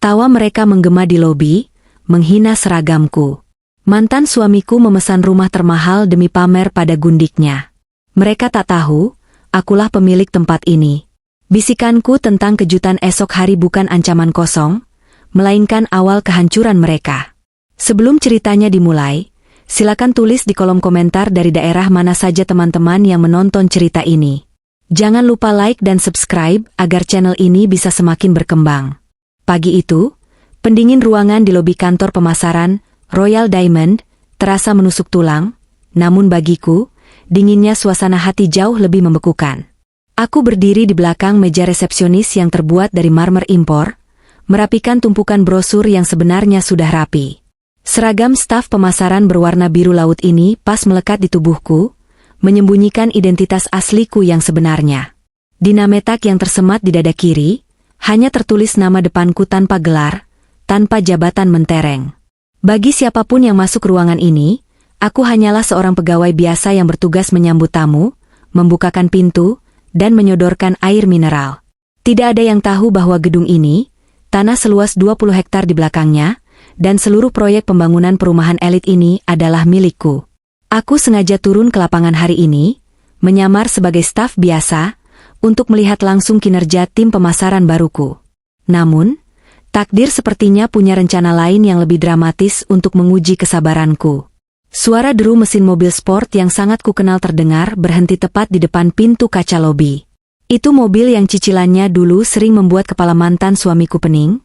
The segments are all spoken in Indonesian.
Tawa mereka menggema di lobi, menghina seragamku. Mantan suamiku memesan rumah termahal demi pamer pada gundiknya. Mereka tak tahu, akulah pemilik tempat ini. Bisikanku tentang kejutan esok hari bukan ancaman kosong, melainkan awal kehancuran mereka. Sebelum ceritanya dimulai, silakan tulis di kolom komentar dari daerah mana saja teman-teman yang menonton cerita ini. Jangan lupa like dan subscribe agar channel ini bisa semakin berkembang. Pagi itu, pendingin ruangan di lobi kantor pemasaran Royal Diamond terasa menusuk tulang, namun bagiku, dinginnya suasana hati jauh lebih membekukan. Aku berdiri di belakang meja resepsionis yang terbuat dari marmer impor, merapikan tumpukan brosur yang sebenarnya sudah rapi. Seragam staf pemasaran berwarna biru laut ini pas melekat di tubuhku, menyembunyikan identitas asliku yang sebenarnya. Di nametak yang tersemat di dada kiri, hanya tertulis nama depanku tanpa gelar, tanpa jabatan mentereng. Bagi siapapun yang masuk ruangan ini, aku hanyalah seorang pegawai biasa yang bertugas menyambut tamu, membukakan pintu, dan menyodorkan air mineral. Tidak ada yang tahu bahwa gedung ini, tanah seluas 20 hektar di belakangnya, dan seluruh proyek pembangunan perumahan elit ini adalah milikku. Aku sengaja turun ke lapangan hari ini, menyamar sebagai staf biasa, untuk melihat langsung kinerja tim pemasaran baruku. Namun, takdir sepertinya punya rencana lain yang lebih dramatis untuk menguji kesabaranku. Suara deru mesin mobil sport yang sangat kukenal terdengar berhenti tepat di depan pintu kaca lobi. Itu mobil yang cicilannya dulu sering membuat kepala mantan suamiku pening,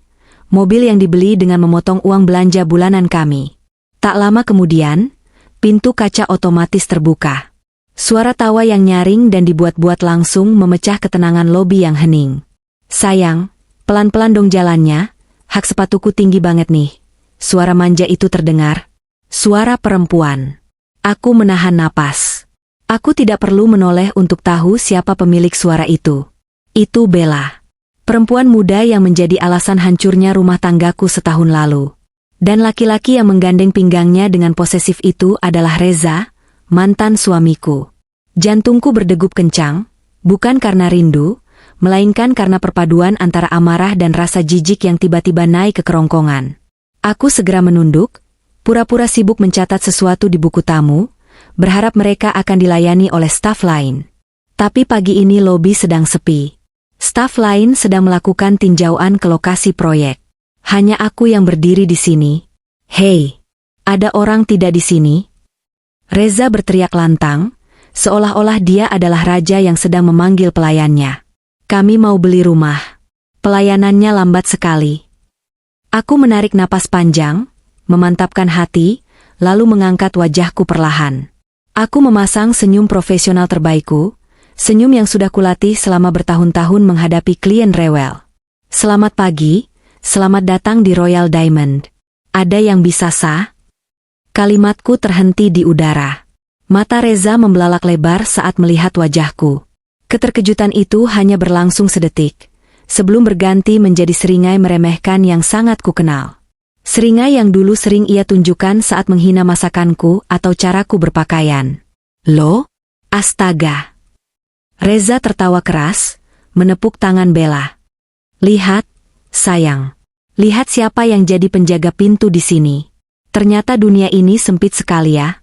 mobil yang dibeli dengan memotong uang belanja bulanan kami. Tak lama kemudian, pintu kaca otomatis terbuka. Suara tawa yang nyaring dan dibuat-buat langsung memecah ketenangan lobi yang hening. Sayang, pelan-pelan dong jalannya. Hak sepatuku tinggi banget nih. Suara manja itu terdengar. Suara perempuan. Aku menahan napas. Aku tidak perlu menoleh untuk tahu siapa pemilik suara itu. Itu Bella. Perempuan muda yang menjadi alasan hancurnya rumah tanggaku setahun lalu. Dan laki-laki yang menggandeng pinggangnya dengan posesif itu adalah Reza, mantan suamiku. Jantungku berdegup kencang, bukan karena rindu, melainkan karena perpaduan antara amarah dan rasa jijik yang tiba-tiba naik ke kerongkongan. Aku segera menunduk, pura-pura sibuk mencatat sesuatu di buku tamu, berharap mereka akan dilayani oleh staf lain. Tapi pagi ini lobi sedang sepi. Staf lain sedang melakukan tinjauan ke lokasi proyek. Hanya aku yang berdiri di sini. Hei, ada orang tidak di sini? Reza berteriak lantang, seolah-olah dia adalah raja yang sedang memanggil pelayannya. Kami mau beli rumah. Pelayanannya lambat sekali. Aku menarik napas panjang, memantapkan hati, lalu mengangkat wajahku perlahan. Aku memasang senyum profesional terbaikku, senyum yang sudah kulatih selama bertahun-tahun menghadapi klien rewel. Selamat pagi, selamat datang di Royal Diamond. Ada yang bisa sah? Kalimatku terhenti di udara. Mata Reza membelalak lebar saat melihat wajahku. Keterkejutan itu hanya berlangsung sedetik, sebelum berganti menjadi seringai meremehkan yang sangat kukenal. Seringai yang dulu sering ia tunjukkan saat menghina masakanku atau caraku berpakaian. Loh? Astaga! Reza tertawa keras, menepuk tangan Bella. Lihat, sayang. Lihat siapa yang jadi penjaga pintu di sini. Ternyata dunia ini sempit sekali ya.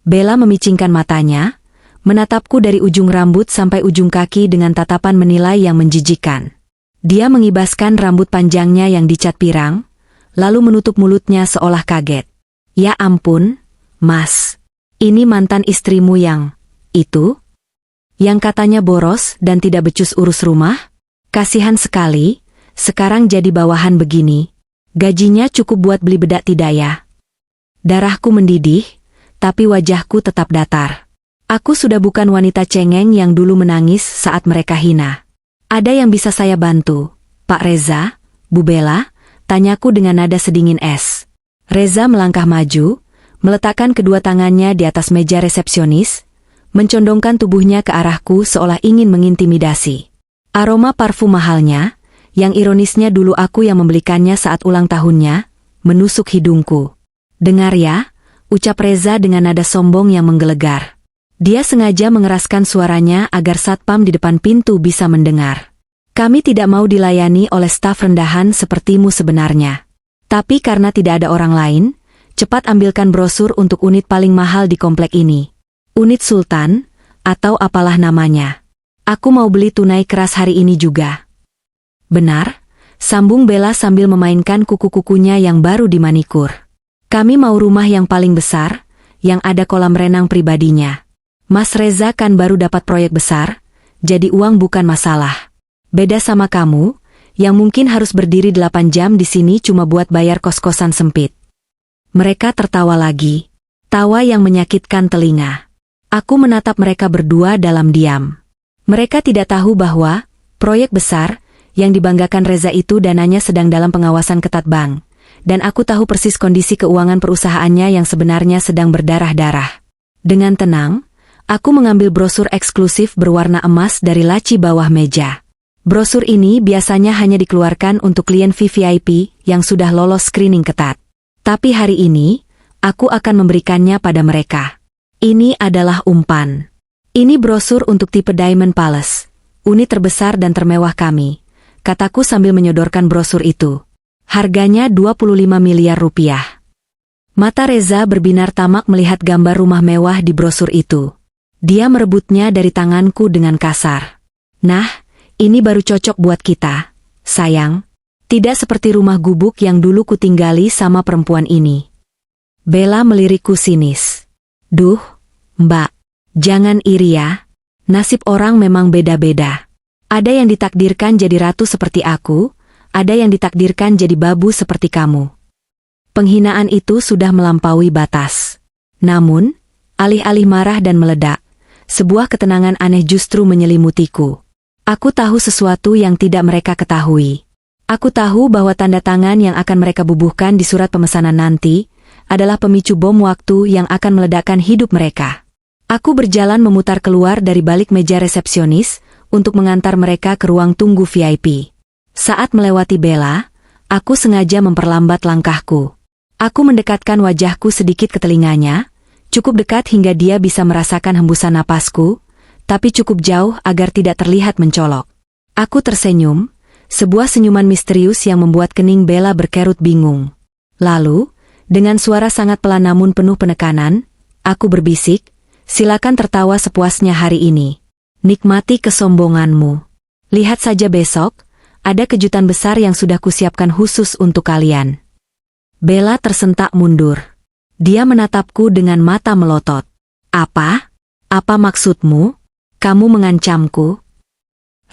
Bella memicingkan matanya, menatapku dari ujung rambut sampai ujung kaki dengan tatapan menilai yang menjijikan. Dia mengibaskan rambut panjangnya yang dicat pirang, lalu menutup mulutnya seolah kaget. Ya ampun, Mas. Ini mantan istrimu yang itu? Yang katanya boros dan tidak becus urus rumah? Kasihan sekali, sekarang jadi bawahan begini. Gajinya cukup buat beli bedak tidak ya? Darahku mendidih, tapi wajahku tetap datar. Aku sudah bukan wanita cengeng yang dulu menangis saat mereka hina. Ada yang bisa saya bantu, Pak Reza, Bu Bella? Tanyaku dengan nada sedingin es. Reza melangkah maju, meletakkan kedua tangannya di atas meja resepsionis, mencondongkan tubuhnya ke arahku seolah ingin mengintimidasi. Aroma parfum mahalnya, yang ironisnya dulu aku yang membelikannya saat ulang tahunnya, menusuk hidungku. Dengar ya, ucap Reza dengan nada sombong yang menggelegar. Dia sengaja mengeraskan suaranya agar satpam di depan pintu bisa mendengar. Kami tidak mau dilayani oleh staf rendahan sepertimu sebenarnya. Tapi karena tidak ada orang lain, cepat ambilkan brosur untuk unit paling mahal di komplek ini. Unit Sultan, atau apalah namanya. Aku mau beli tunai keras hari ini juga. Benar, sambung Bella sambil memainkan kuku-kukunya yang baru dimanikur. Kami mau rumah yang paling besar, yang ada kolam renang pribadinya. Mas Reza kan baru dapat proyek besar, jadi uang bukan masalah. Beda sama kamu, yang mungkin harus berdiri 8 jam di sini cuma buat bayar kos-kosan sempit. Mereka tertawa lagi. Tawa yang menyakitkan telinga. Aku menatap mereka berdua dalam diam. Mereka tidak tahu bahwa proyek besar yang dibanggakan Reza itu dananya sedang dalam pengawasan ketat bank. Dan aku tahu persis kondisi keuangan perusahaannya yang sebenarnya sedang berdarah-darah. Dengan tenang, aku mengambil brosur eksklusif berwarna emas dari laci bawah meja. Brosur ini biasanya hanya dikeluarkan untuk klien VVIP yang sudah lolos screening ketat. Tapi hari ini, aku akan memberikannya pada mereka. Ini adalah umpan. Ini brosur untuk tipe Diamond Palace, unit terbesar dan termewah kami, kataku sambil menyodorkan brosur itu. Harganya 25 miliar rupiah. Mata Reza berbinar tamak melihat gambar rumah mewah di brosur itu. Dia merebutnya dari tanganku dengan kasar. Nah, ini baru cocok buat kita, sayang. Tidak seperti rumah gubuk yang dulu kutinggali sama perempuan ini. Bella melirikku sinis. Duh, Mbak, jangan iri ya. Nasib orang memang beda-beda. Ada yang ditakdirkan jadi ratu seperti aku, ada yang ditakdirkan jadi babu seperti kamu. Penghinaan itu sudah melampaui batas. Namun, alih-alih marah dan meledak, sebuah ketenangan aneh justru menyelimutiku. Aku tahu sesuatu yang tidak mereka ketahui. Aku tahu bahwa tanda tangan yang akan mereka bubuhkan di surat pemesanan nanti adalah pemicu bom waktu yang akan meledakkan hidup mereka. Aku berjalan memutar keluar dari balik meja resepsionis untuk mengantar mereka ke ruang tunggu VIP. Saat melewati Bella, aku sengaja memperlambat langkahku. Aku mendekatkan wajahku sedikit ke telinganya, cukup dekat hingga dia bisa merasakan hembusan napasku, tapi cukup jauh agar tidak terlihat mencolok. Aku tersenyum, sebuah senyuman misterius yang membuat kening Bella berkerut bingung. Lalu, dengan suara sangat pelan namun penuh penekanan, aku berbisik, silakan tertawa sepuasnya hari ini. Nikmati kesombonganmu. Lihat saja besok, ada kejutan besar yang sudah kusiapkan khusus untuk kalian. Bella tersentak mundur. Dia menatapku dengan mata melotot. Apa? Apa maksudmu? Kamu mengancamku?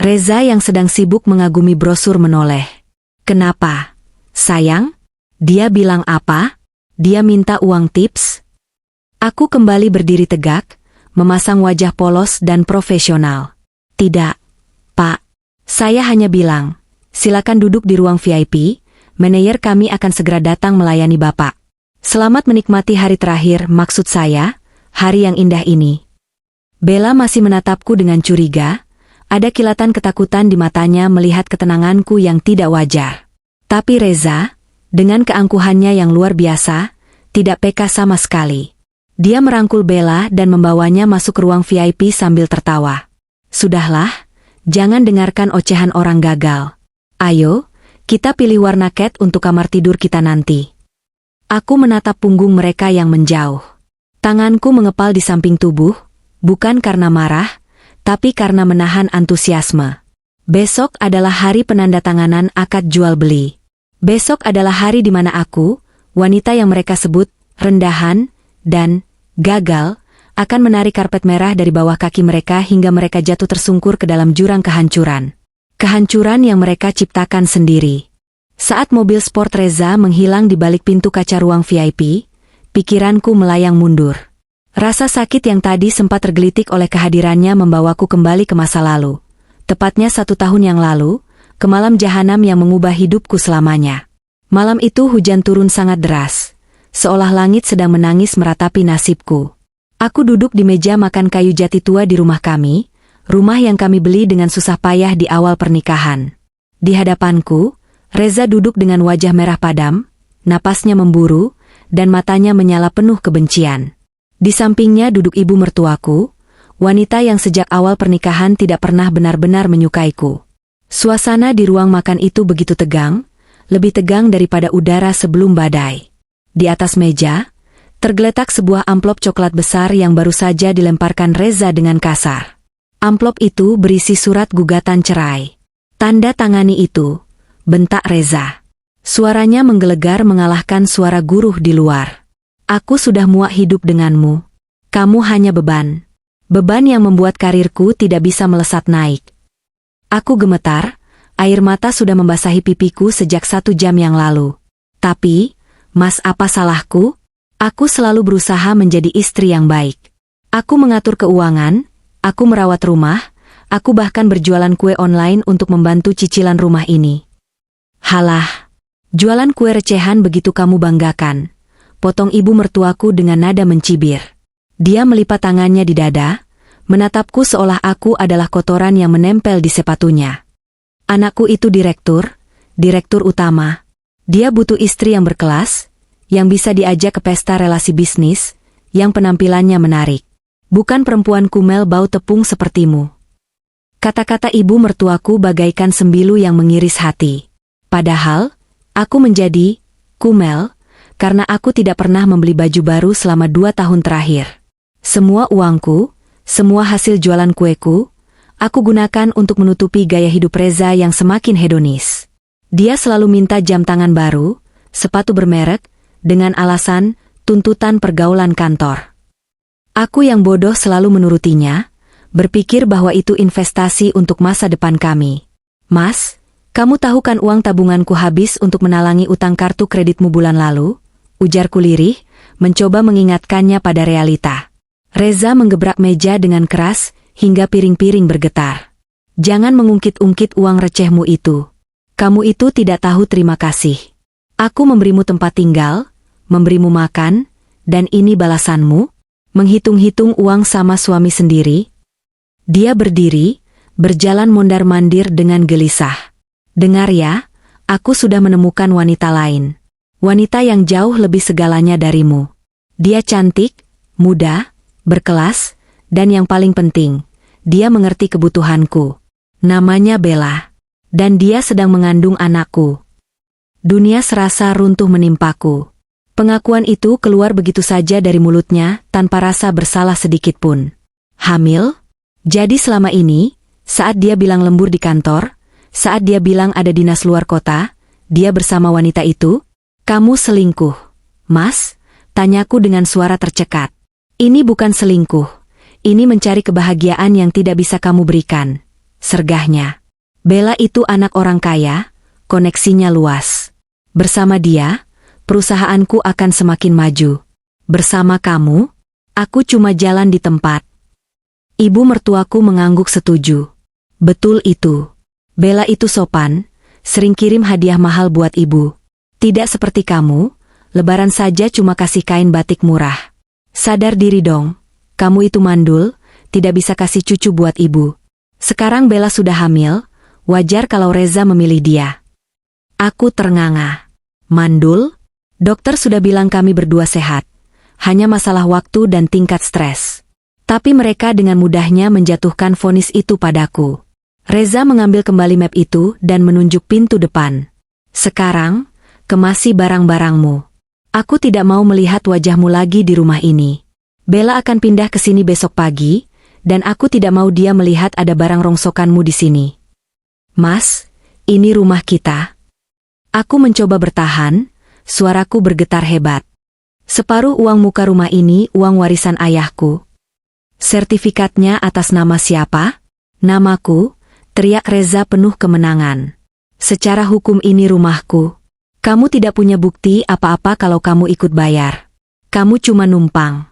Reza yang sedang sibuk mengagumi brosur menoleh. Kenapa? Sayang? Dia bilang apa? Dia minta uang tips? Aku kembali berdiri tegak, memasang wajah polos dan profesional. Tidak, Pak. Saya hanya bilang, silakan duduk di ruang VIP, manajer kami akan segera datang melayani Bapak. Selamat menikmati hari terakhir, maksud saya, hari yang indah ini. Bella masih menatapku dengan curiga, ada kilatan ketakutan di matanya melihat ketenanganku yang tidak wajar. Tapi Reza, dengan keangkuhannya yang luar biasa, tidak peka sama sekali. Dia merangkul Bella dan membawanya masuk ke ruang VIP sambil tertawa. Sudahlah, jangan dengarkan ocehan orang gagal. Ayo, kita pilih warna cat untuk kamar tidur kita nanti. Aku menatap punggung mereka yang menjauh. Tanganku mengepal di samping tubuh, bukan karena marah, tapi karena menahan antusiasme. Besok adalah hari penandatanganan akad jual beli. Besok adalah hari di mana aku, wanita yang mereka sebut rendahan dan gagal, akan menarik karpet merah dari bawah kaki mereka hingga mereka jatuh tersungkur ke dalam jurang kehancuran. Kehancuran yang mereka ciptakan sendiri. Saat mobil sport Reza menghilang di balik pintu kaca ruang VIP, pikiranku melayang mundur. Rasa sakit yang tadi sempat tergelitik oleh kehadirannya membawaku kembali ke masa lalu. Tepatnya 1 tahun yang lalu, ke malam jahanam yang mengubah hidupku selamanya. Malam itu hujan turun sangat deras, seolah langit sedang menangis meratapi nasibku. Aku duduk di meja makan kayu jati tua di rumah kami, rumah yang kami beli dengan susah payah di awal pernikahan. Di hadapanku, Reza duduk dengan wajah merah padam, napasnya memburu, dan matanya menyala penuh kebencian. Di sampingnya duduk ibu mertuaku, wanita yang sejak awal pernikahan tidak pernah benar-benar menyukaiku. Suasana di ruang makan itu begitu tegang, lebih tegang daripada udara sebelum badai. Di atas meja, tergeletak sebuah amplop coklat besar yang baru saja dilemparkan Reza dengan kasar. Amplop itu berisi surat gugatan cerai. "Tanda tangani itu," bentak Reza. Suaranya menggelegar mengalahkan suara guruh di luar. "Aku sudah muak hidup denganmu. Kamu hanya beban. Beban yang membuat karirku tidak bisa melesat naik." Aku gemetar, air mata sudah membasahi pipiku sejak 1 jam yang lalu. "Tapi, Mas, apa salahku? Aku selalu berusaha menjadi istri yang baik. Aku mengatur keuangan, aku merawat rumah, aku bahkan berjualan kue online untuk membantu cicilan rumah ini." "Halah, jualan kue recehan begitu kamu banggakan," potong ibu mertuaku dengan nada mencibir. Dia melipat tangannya di dada, menatapku seolah aku adalah kotoran yang menempel di sepatunya. "Anakku itu direktur utama. Dia butuh istri yang berkelas, yang bisa diajak ke pesta relasi bisnis, yang penampilannya menarik. Bukan perempuan kumel bau tepung sepertimu." Kata-kata ibu mertuaku bagaikan sembilu yang mengiris hati. Padahal, aku menjadi kumel karena aku tidak pernah membeli baju baru selama 2 tahun terakhir. Semua uangku, semua hasil jualan kueku, aku gunakan untuk menutupi gaya hidup Reza yang semakin hedonis. Dia selalu minta jam tangan baru, sepatu bermerek, dengan alasan tuntutan pergaulan kantor. Aku yang bodoh selalu menurutinya, berpikir bahwa itu investasi untuk masa depan kami. "Mas, kamu tahu kan uang tabunganku habis untuk menalangi utang kartu kreditmu bulan lalu?" ujarku lirih, mencoba mengingatkannya pada realita. Reza menggebrak meja dengan keras, hingga piring-piring bergetar. "Jangan mengungkit-ungkit uang recehmu itu. Kamu itu tidak tahu terima kasih. Aku memberimu tempat tinggal, memberimu makan, dan ini balasanmu? Menghitung-hitung uang sama suami sendiri?" Dia berdiri, berjalan mondar-mandir dengan gelisah. "Dengar ya, aku sudah menemukan wanita lain. Wanita yang jauh lebih segalanya darimu. Dia cantik, muda, berkelas, dan yang paling penting, dia mengerti kebutuhanku. Namanya Bella. Dan dia sedang mengandung anakku." Dunia serasa runtuh menimpaku. Pengakuan itu keluar begitu saja dari mulutnya, tanpa rasa bersalah sedikit pun. Hamil? Jadi selama ini, saat dia bilang lembur di kantor, saat dia bilang ada dinas luar kota, dia bersama wanita itu? "Kamu selingkuh, Mas?" tanyaku dengan suara tercekat. "Ini bukan selingkuh. Ini mencari kebahagiaan yang tidak bisa kamu berikan," sergahnya. "Bella itu anak orang kaya, koneksinya luas. Bersama dia, perusahaanku akan semakin maju. Bersama kamu, aku cuma jalan di tempat." Ibu mertuaku mengangguk setuju. "Betul itu. Bella itu sopan, sering kirim hadiah mahal buat ibu. Tidak seperti kamu, lebaran saja cuma kasih kain batik murah. Sadar diri dong, kamu itu mandul, tidak bisa kasih cucu buat ibu. Sekarang Bella sudah hamil, wajar kalau Reza memilih dia." Aku ternganga. "Mandul? Dokter sudah bilang kami berdua sehat. Hanya masalah waktu dan tingkat stres." Tapi mereka dengan mudahnya menjatuhkan vonis itu padaku. Reza mengambil kembali map itu dan menunjuk pintu depan. "Sekarang, kemasi barang-barangmu. Aku tidak mau melihat wajahmu lagi di rumah ini. Bella akan pindah ke sini besok pagi, dan aku tidak mau dia melihat ada barang rongsokanmu di sini." "Mas, ini rumah kita." Aku mencoba bertahan, suaraku bergetar hebat. "Separuh uang muka rumah ini uang warisan ayahku." "Sertifikatnya atas nama siapa?" "Namaku," teriak Reza penuh kemenangan. "Secara hukum ini rumahku. Kamu tidak punya bukti apa-apa kalau kamu ikut bayar. Kamu cuma numpang."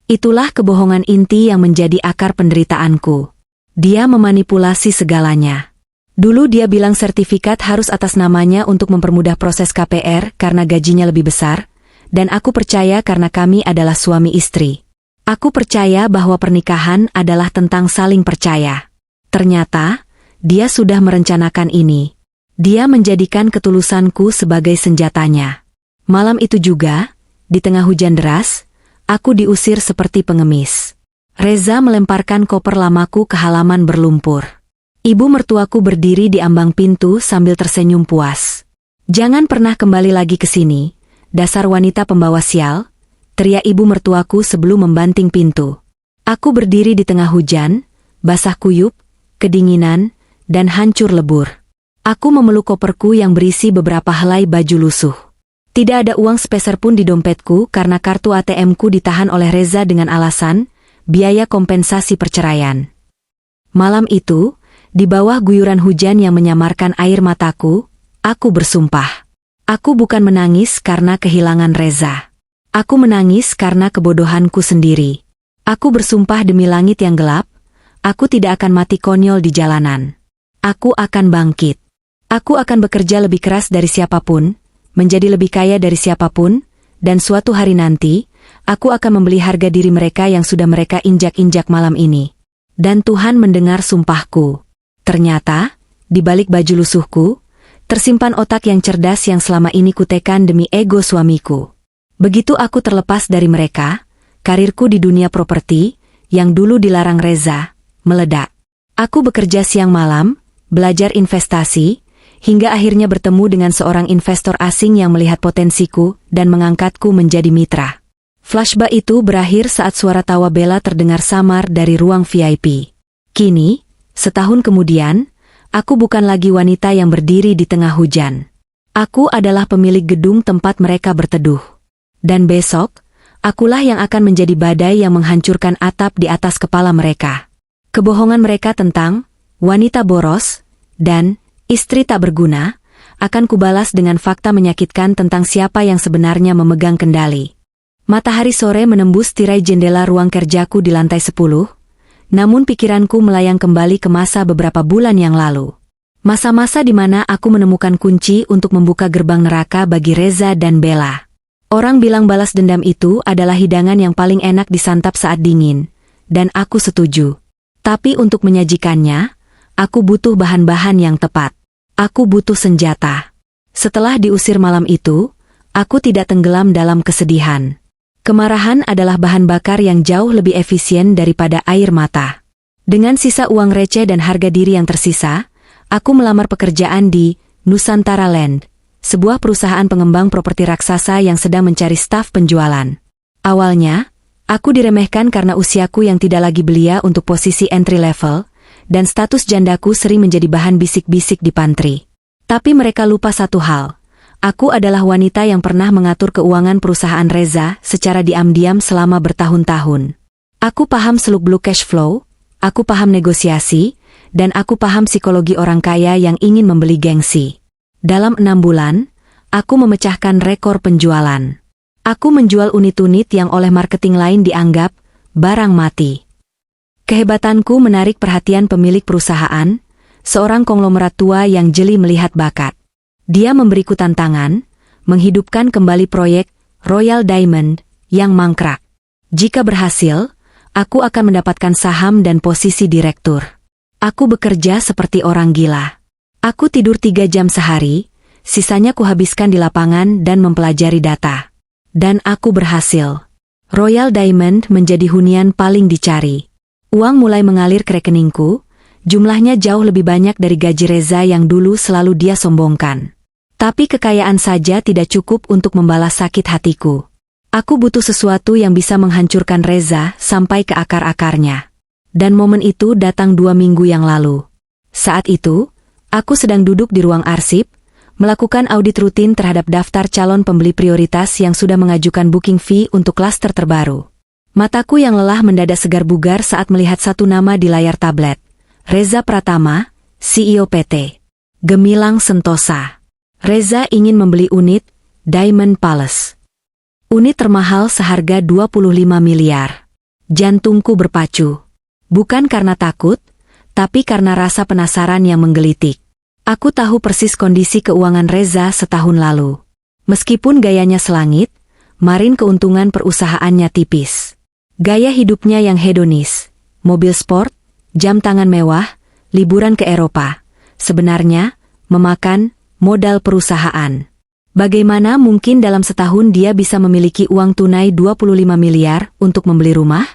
Itulah kebohongan inti yang menjadi akar penderitaanku. Dia memanipulasi segalanya. Dulu dia bilang sertifikat harus atas namanya untuk mempermudah proses KPR karena gajinya lebih besar, dan aku percaya karena kami adalah suami istri. Aku percaya bahwa pernikahan adalah tentang saling percaya. Ternyata, dia sudah merencanakan ini. Dia menjadikan ketulusanku sebagai senjatanya. Malam itu juga, di tengah hujan deras, aku diusir seperti pengemis. Reza melemparkan koper lamaku ke halaman berlumpur. Ibu mertuaku berdiri di ambang pintu sambil tersenyum puas. "Jangan pernah kembali lagi ke sini, dasar wanita pembawa sial," teriak ibu mertuaku sebelum membanting pintu. Aku berdiri di tengah hujan, basah kuyup, kedinginan, dan hancur lebur. Aku memeluk koperku yang berisi beberapa helai baju lusuh. Tidak ada uang sepeser pun di dompetku karena kartu ATM-ku ditahan oleh Reza dengan alasan biaya kompensasi perceraian. Malam itu, di bawah guyuran hujan yang menyamarkan air mataku, aku bersumpah. Aku bukan menangis karena kehilangan Reza. Aku menangis karena kebodohanku sendiri. Aku bersumpah demi langit yang gelap, aku tidak akan mati konyol di jalanan. Aku akan bangkit. Aku akan bekerja lebih keras dari siapapun, menjadi lebih kaya dari siapapun, dan suatu hari nanti, aku akan membeli harga diri mereka yang sudah mereka injak-injak malam ini. Dan Tuhan mendengar sumpahku. Ternyata, di balik baju lusuhku, tersimpan otak yang cerdas yang selama ini kutekan demi ego suamiku. Begitu aku terlepas dari mereka, karirku di dunia properti, yang dulu dilarang Reza, meledak. Aku bekerja siang malam, belajar investasi, hingga akhirnya bertemu dengan seorang investor asing yang melihat potensiku dan mengangkatku menjadi mitra. Flashback itu berakhir saat suara tawa Bella terdengar samar dari ruang VIP. Kini, setahun kemudian, aku bukan lagi wanita yang berdiri di tengah hujan. Aku adalah pemilik gedung tempat mereka berteduh. Dan besok, akulah yang akan menjadi badai yang menghancurkan atap di atas kepala mereka. Kebohongan mereka tentang wanita boros dan istri tak berguna, akan kubalas dengan fakta menyakitkan tentang siapa yang sebenarnya memegang kendali. Matahari sore menembus tirai jendela ruang kerjaku di lantai 10, namun pikiranku melayang kembali ke masa beberapa bulan yang lalu. Masa-masa di mana aku menemukan kunci untuk membuka gerbang neraka bagi Reza dan Bella. Orang bilang balas dendam itu adalah hidangan yang paling enak disantap saat dingin, dan aku setuju. Tapi untuk menyajikannya, aku butuh bahan-bahan yang tepat. Aku butuh senjata. Setelah diusir malam itu, aku tidak tenggelam dalam kesedihan. Kemarahan adalah bahan bakar yang jauh lebih efisien daripada air mata. Dengan sisa uang receh dan harga diri yang tersisa, aku melamar pekerjaan di Nusantara Land, sebuah perusahaan pengembang properti raksasa yang sedang mencari staf penjualan. Awalnya, aku diremehkan karena usiaku yang tidak lagi belia untuk posisi entry level, dan status jandaku sering menjadi bahan bisik-bisik di pantry. Tapi mereka lupa satu hal. Aku adalah wanita yang pernah mengatur keuangan perusahaan Reza secara diam-diam selama bertahun-tahun. Aku paham seluk-beluk cash flow, aku paham negosiasi, dan aku paham psikologi orang kaya yang ingin membeli gengsi. Dalam 6 bulan, aku memecahkan rekor penjualan. Aku menjual unit-unit yang oleh marketing lain dianggap barang mati. Kehebatanku menarik perhatian pemilik perusahaan, seorang konglomerat tua yang jeli melihat bakat. Dia memberiku tantangan, menghidupkan kembali proyek Royal Diamond yang mangkrak. Jika berhasil, aku akan mendapatkan saham dan posisi direktur. Aku bekerja seperti orang gila. Aku tidur 3 jam sehari, sisanya kuhabiskan di lapangan dan mempelajari data. Dan aku berhasil. Royal Diamond menjadi hunian paling dicari. Uang mulai mengalir ke rekeningku, jumlahnya jauh lebih banyak dari gaji Reza yang dulu selalu dia sombongkan. Tapi kekayaan saja tidak cukup untuk membalas sakit hatiku. Aku butuh sesuatu yang bisa menghancurkan Reza sampai ke akar-akarnya. Dan momen itu datang 2 minggu yang lalu. Saat itu, aku sedang duduk di ruang arsip, melakukan audit rutin terhadap daftar calon pembeli prioritas yang sudah mengajukan booking fee untuk klaster terbaru. Mataku yang lelah mendadak segar bugar saat melihat satu nama di layar tablet. Reza Pratama, CEO PT Gemilang Sentosa. Reza ingin membeli unit Diamond Palace. Unit termahal seharga 25 miliar. Jantungku berpacu. Bukan karena takut, tapi karena rasa penasaran yang menggelitik. Aku tahu persis kondisi keuangan Reza setahun lalu. Meskipun gayanya selangit, marin keuntungan perusahaannya tipis. Gaya hidupnya yang hedonis, mobil sport, jam tangan mewah, liburan ke Eropa, sebenarnya memakan modal perusahaan. Bagaimana mungkin dalam setahun dia bisa memiliki uang tunai 25 miliar untuk membeli rumah?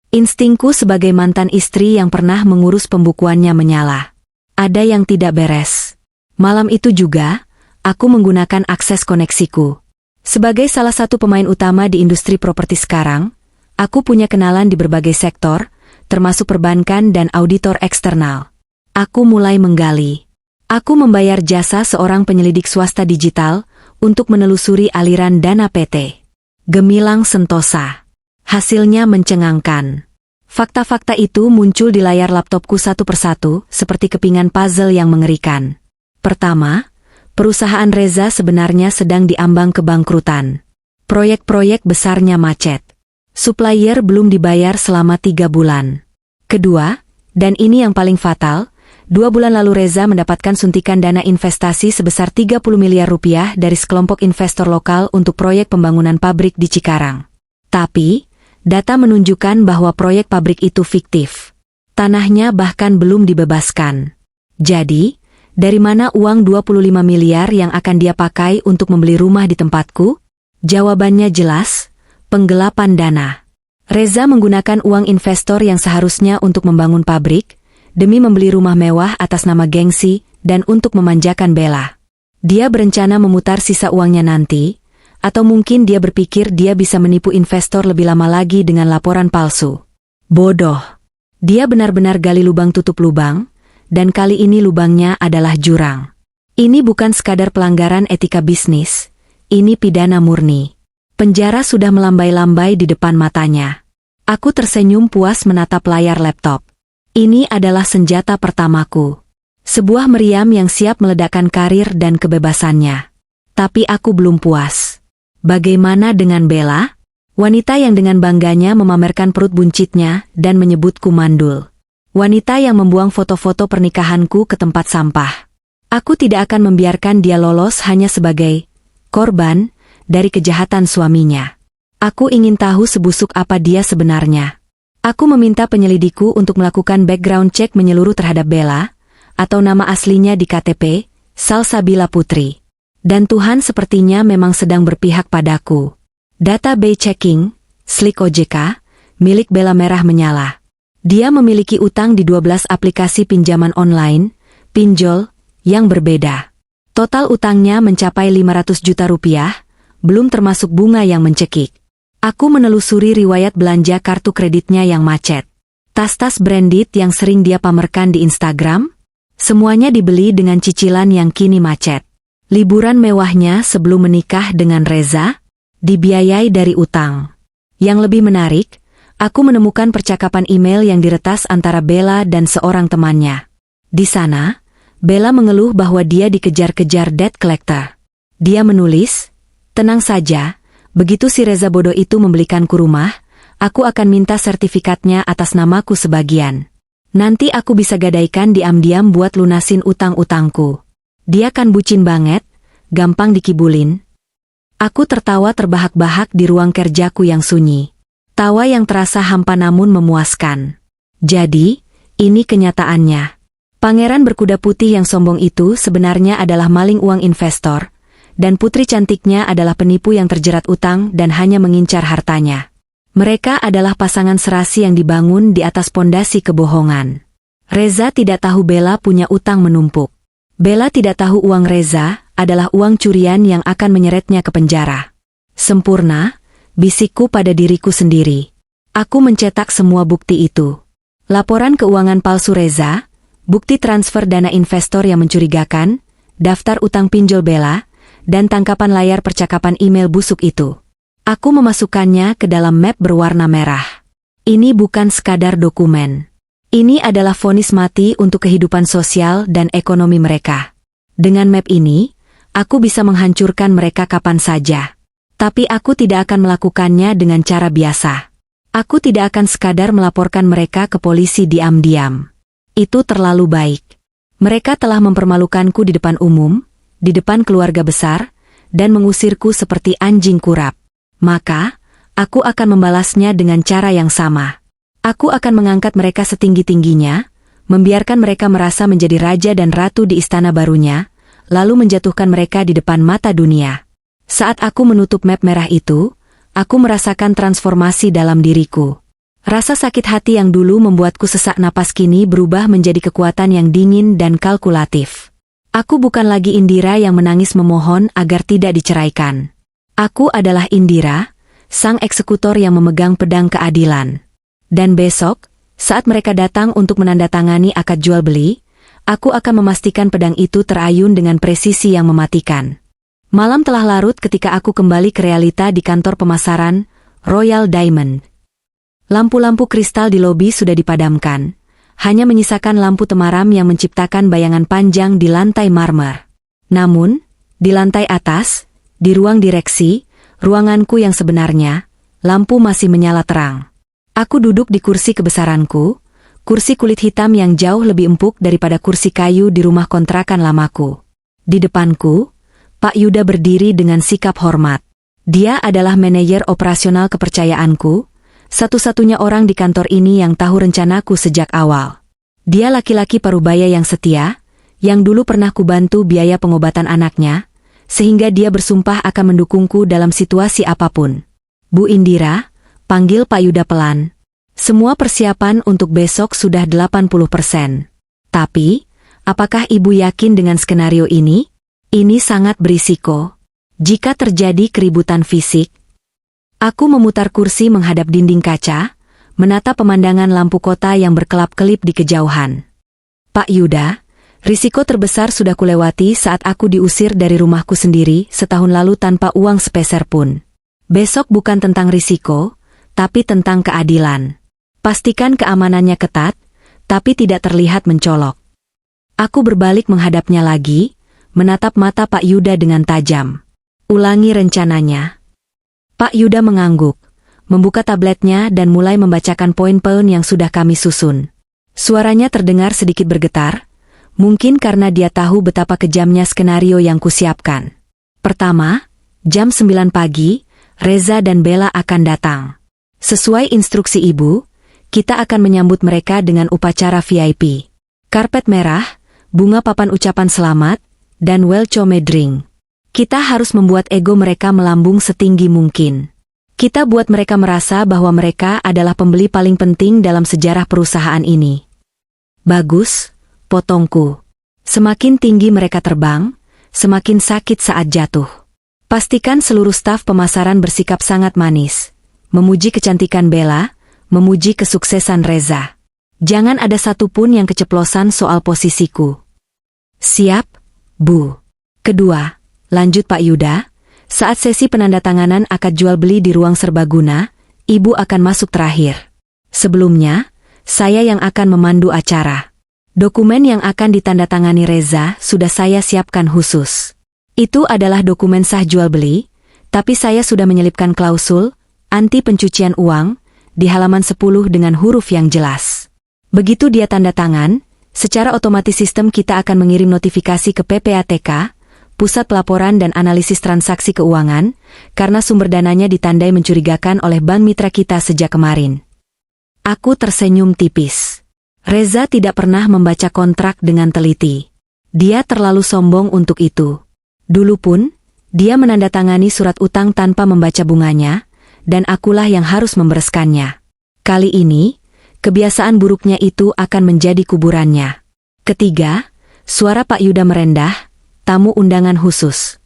Instingku sebagai mantan istri yang pernah mengurus pembukuannya menyala. Ada yang tidak beres. Malam itu juga, aku menggunakan akses koneksiku. Sebagai salah satu pemain utama di industri properti sekarang, aku punya kenalan di berbagai sektor, termasuk perbankan dan auditor eksternal. Aku mulai menggali. Aku membayar jasa seorang penyelidik swasta digital untuk menelusuri aliran dana PT Gemilang Sentosa. Hasilnya mencengangkan. Fakta-fakta itu muncul di layar laptopku satu persatu, seperti kepingan puzzle yang mengerikan. Pertama, perusahaan Reza sebenarnya sedang diambang kebangkrutan. Proyek-proyek besarnya macet. Supplier belum dibayar selama 3 bulan. Kedua, dan ini yang paling fatal, 2 bulan lalu Reza mendapatkan suntikan dana investasi sebesar 30 miliar rupiah dari sekelompok investor lokal untuk proyek pembangunan pabrik di Cikarang. Tapi, data menunjukkan bahwa proyek pabrik itu fiktif. Tanahnya bahkan belum dibebaskan. Jadi, dari mana uang 25 miliar yang akan dia pakai untuk membeli rumah di tempatku? Jawabannya jelas, penggelapan dana. Reza menggunakan uang investor yang seharusnya untuk membangun pabrik, demi membeli rumah mewah atas nama gengsi, dan untuk memanjakan Bella. Dia berencana memutar sisa uangnya nanti, atau mungkin dia berpikir dia bisa menipu investor lebih lama lagi dengan laporan palsu. Bodoh. Dia benar-benar gali lubang tutup lubang, dan kali ini lubangnya adalah jurang. Ini bukan sekadar pelanggaran etika bisnis, ini pidana murni. Penjara sudah melambai-lambai di depan matanya. Aku tersenyum puas menatap layar laptop. Ini adalah senjata pertamaku. Sebuah meriam yang siap meledakkan karir dan kebebasannya. Tapi aku belum puas. Bagaimana dengan Bella? Wanita yang dengan bangganya memamerkan perut buncitnya dan menyebutku mandul. Wanita yang membuang foto-foto pernikahanku ke tempat sampah. Aku tidak akan membiarkan dia lolos hanya sebagai korban dari kejahatan suaminya. Aku ingin tahu sebusuk apa dia sebenarnya. Aku meminta penyelidikku untuk melakukan background check menyeluruh terhadap Bella, atau nama aslinya di KTP, Salsabila Putri. Dan Tuhan sepertinya memang sedang berpihak padaku. Database checking, Slik OJK, milik Bella merah menyala. Dia memiliki utang di 12 aplikasi pinjaman online, pinjol, yang berbeda. Total utangnya mencapai 500 juta rupiah, belum termasuk bunga yang mencekik. Aku menelusuri riwayat belanja kartu kreditnya yang macet. Tas-tas branded yang sering dia pamerkan di Instagram, semuanya dibeli dengan cicilan yang kini macet. Liburan mewahnya sebelum menikah dengan Reza, dibiayai dari utang. Yang lebih menarik, aku menemukan percakapan email yang diretas antara Bella dan seorang temannya. Di sana, Bella mengeluh bahwa dia dikejar-kejar debt collector. Dia menulis, "Tenang saja, begitu si Reza bodoh itu membelikanku rumah, aku akan minta sertifikatnya atas namaku sebagian. Nanti aku bisa gadaikan diam-diam buat lunasin utang-utangku. Dia kan bucin banget, gampang dikibulin." Aku tertawa terbahak-bahak di ruang kerjaku yang sunyi. Tawa yang terasa hampa namun memuaskan. Jadi, ini kenyataannya. Pangeran berkuda putih yang sombong itu sebenarnya adalah maling uang investor, dan putri cantiknya adalah penipu yang terjerat utang dan hanya mengincar hartanya. Mereka adalah pasangan serasi yang dibangun di atas pondasi kebohongan. Reza tidak tahu Bella punya utang menumpuk. Bella tidak tahu uang Reza adalah uang curian yang akan menyeretnya ke penjara. Sempurna, bisikku pada diriku sendiri. Aku mencetak semua bukti itu. Laporan keuangan palsu Reza, bukti transfer dana investor yang mencurigakan, daftar utang pinjol Bella, dan tangkapan layar percakapan email busuk itu. Aku memasukkannya ke dalam map berwarna merah. Ini bukan sekadar dokumen. Ini adalah vonis mati untuk kehidupan sosial dan ekonomi mereka. Dengan map ini, aku bisa menghancurkan mereka kapan saja. Tapi aku tidak akan melakukannya dengan cara biasa. Aku tidak akan sekadar melaporkan mereka ke polisi diam-diam. Itu terlalu baik. Mereka telah mempermalukanku di depan umum, di depan keluarga besar, dan mengusirku seperti anjing kurap. Maka, aku akan membalasnya dengan cara yang sama. Aku akan mengangkat mereka setinggi-tingginya, membiarkan mereka merasa menjadi raja dan ratu di istana barunya, lalu menjatuhkan mereka di depan mata dunia. Saat aku menutup map merah itu, aku merasakan transformasi dalam diriku. Rasa sakit hati yang dulu membuatku sesak napas kini berubah menjadi kekuatan yang dingin dan kalkulatif. Aku bukan lagi Indira yang menangis memohon agar tidak diceraikan. Aku adalah Indira, sang eksekutor yang memegang pedang keadilan. Dan besok, saat mereka datang untuk menandatangani akad jual beli, aku akan memastikan pedang itu terayun dengan presisi yang mematikan. Malam telah larut ketika aku kembali ke realita di kantor pemasaran Royal Diamond. Lampu-lampu kristal di lobi sudah dipadamkan, hanya menyisakan lampu temaram yang menciptakan bayangan panjang di lantai marmer. Namun, di lantai atas, di ruang direksi, ruanganku yang sebenarnya, lampu masih menyala terang. Aku duduk di kursi kebesaranku, kursi kulit hitam yang jauh lebih empuk daripada kursi kayu di rumah kontrakan lamaku. Di depanku, Pak Yuda berdiri dengan sikap hormat. Dia adalah manajer operasional kepercayaanku, satu-satunya orang di kantor ini yang tahu rencanaku sejak awal. Dia laki-laki parubaya yang setia, yang dulu pernah kubantu biaya pengobatan anaknya, sehingga dia bersumpah akan mendukungku dalam situasi apapun. Bu Indira, panggil Pak Yuda pelan. Semua persiapan untuk besok sudah 80%. Tapi, apakah Ibu yakin dengan skenario ini? Ini sangat berisiko. Jika terjadi keributan fisik, aku memutar kursi menghadap dinding kaca, menatap pemandangan lampu kota yang berkelap-kelip di kejauhan. Pak Yuda, risiko terbesar sudah kulewati saat aku diusir dari rumahku sendiri setahun lalu tanpa uang sepeser pun. Besok bukan tentang risiko, tapi tentang keadilan. Pastikan keamanannya ketat, tapi tidak terlihat mencolok. Aku berbalik menghadapnya lagi, menatap mata Pak Yuda dengan tajam. Ulangi rencananya. Pak Yuda mengangguk, membuka tabletnya dan mulai membacakan poin-poin yang sudah kami susun. Suaranya terdengar sedikit bergetar, mungkin karena dia tahu betapa kejamnya skenario yang kusiapkan. Pertama, jam 9 pagi, Reza dan Bella akan datang. Sesuai instruksi Ibu, kita akan menyambut mereka dengan upacara VIP. Karpet merah, bunga papan ucapan selamat, dan welcome drink. Kita harus membuat ego mereka melambung setinggi mungkin. Kita buat mereka merasa bahwa mereka adalah pembeli paling penting dalam sejarah perusahaan ini. Bagus, potongku. Semakin tinggi mereka terbang, semakin sakit saat jatuh. Pastikan seluruh staf pemasaran bersikap sangat manis. Memuji kecantikan Bella, memuji kesuksesan Reza. Jangan ada satupun yang keceplosan soal posisiku. Siap, Bu. Kedua, lanjut Pak Yuda, saat sesi penandatanganan akad jual beli di ruang serbaguna, Ibu akan masuk terakhir. Sebelumnya, saya yang akan memandu acara. Dokumen yang akan ditandatangani Reza sudah saya siapkan khusus. Itu adalah dokumen sah jual beli, tapi saya sudah menyelipkan klausul, anti pencucian uang, di halaman 10 dengan huruf yang jelas. Begitu dia tanda tangan, secara otomatis sistem kita akan mengirim notifikasi ke PPATK, Pusat Pelaporan dan Analisis Transaksi Keuangan, karena sumber dananya ditandai mencurigakan oleh bank mitra kita sejak kemarin. Aku tersenyum tipis. Reza tidak pernah membaca kontrak dengan teliti. Dia terlalu sombong untuk itu. Dulu pun, dia menandatangani surat utang tanpa membaca bunganya, dan akulah yang harus membereskannya. Kali ini, kebiasaan buruknya itu akan menjadi kuburannya. Ketiga, suara Pak Yuda merendah, tamu undangan khusus.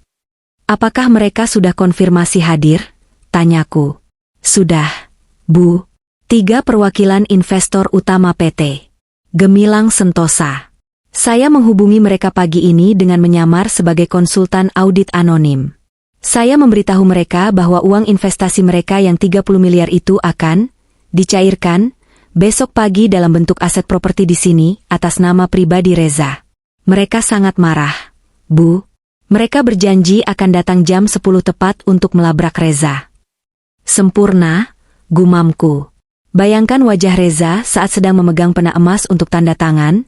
Apakah mereka sudah konfirmasi hadir? Tanyaku. Sudah, Bu. 3 perwakilan investor utama PT Gemilang Sentosa. Saya menghubungi mereka pagi ini dengan menyamar sebagai konsultan audit anonim. Saya memberitahu mereka bahwa uang investasi mereka yang 30 miliar itu akan dicairkan besok pagi dalam bentuk aset properti di sini atas nama pribadi Reza. Mereka sangat marah. Bu, mereka berjanji akan datang jam 10 tepat untuk melabrak Reza. Sempurna, gumamku. Bayangkan wajah Reza saat sedang memegang pena emas untuk tanda tangan,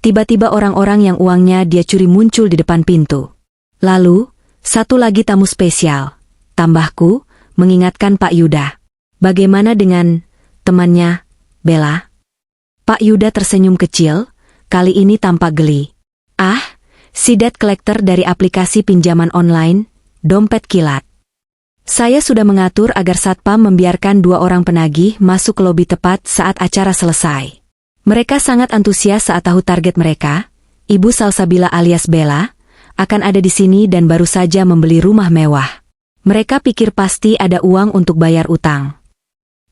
tiba-tiba orang-orang yang uangnya dia curi muncul di depan pintu. Lalu, satu lagi tamu spesial, tambahku, mengingatkan Pak Yuda. Bagaimana dengan temannya, Bella? Pak Yuda tersenyum kecil, kali ini tampak geli. Si debt collector dari aplikasi pinjaman online, dompet kilat. Saya sudah mengatur agar Satpam membiarkan 2 orang penagih masuk ke lobi tepat saat acara selesai. Mereka sangat antusias saat tahu target mereka, Ibu Salsabila alias Bella, akan ada di sini dan baru saja membeli rumah mewah. Mereka pikir pasti ada uang untuk bayar utang.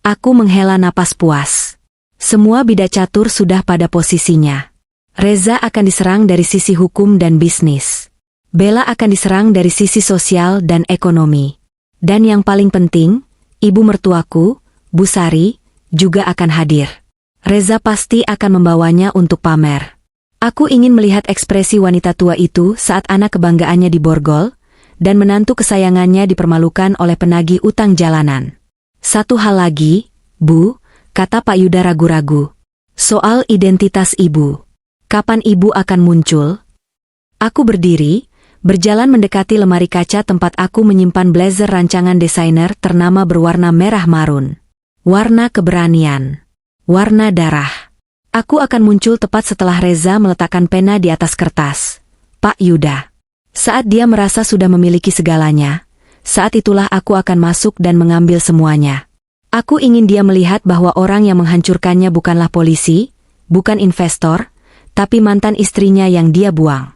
Aku menghela napas puas. Semua bidak catur sudah pada posisinya. Reza akan diserang dari sisi hukum dan bisnis. Bella akan diserang dari sisi sosial dan ekonomi. Dan yang paling penting, ibu mertuaku, Bu Sari, juga akan hadir. Reza pasti akan membawanya untuk pamer. Aku ingin melihat ekspresi wanita tua itu saat anak kebanggaannya diborgol, dan menantu kesayangannya dipermalukan oleh penagih utang jalanan. Satu hal lagi, Bu, kata Pak Yuda ragu-ragu. Soal identitas ibu. Kapan ibu akan muncul? Aku berdiri, berjalan mendekati lemari kaca tempat aku menyimpan blazer rancangan desainer ternama berwarna merah marun. Warna keberanian. Warna darah. Aku akan muncul tepat setelah Reza meletakkan pena di atas kertas. Pak Yuda. Saat dia merasa sudah memiliki segalanya, saat itulah aku akan masuk dan mengambil semuanya. Aku ingin dia melihat bahwa orang yang menghancurkannya bukanlah polisi, bukan investor, tapi mantan istrinya yang dia buang.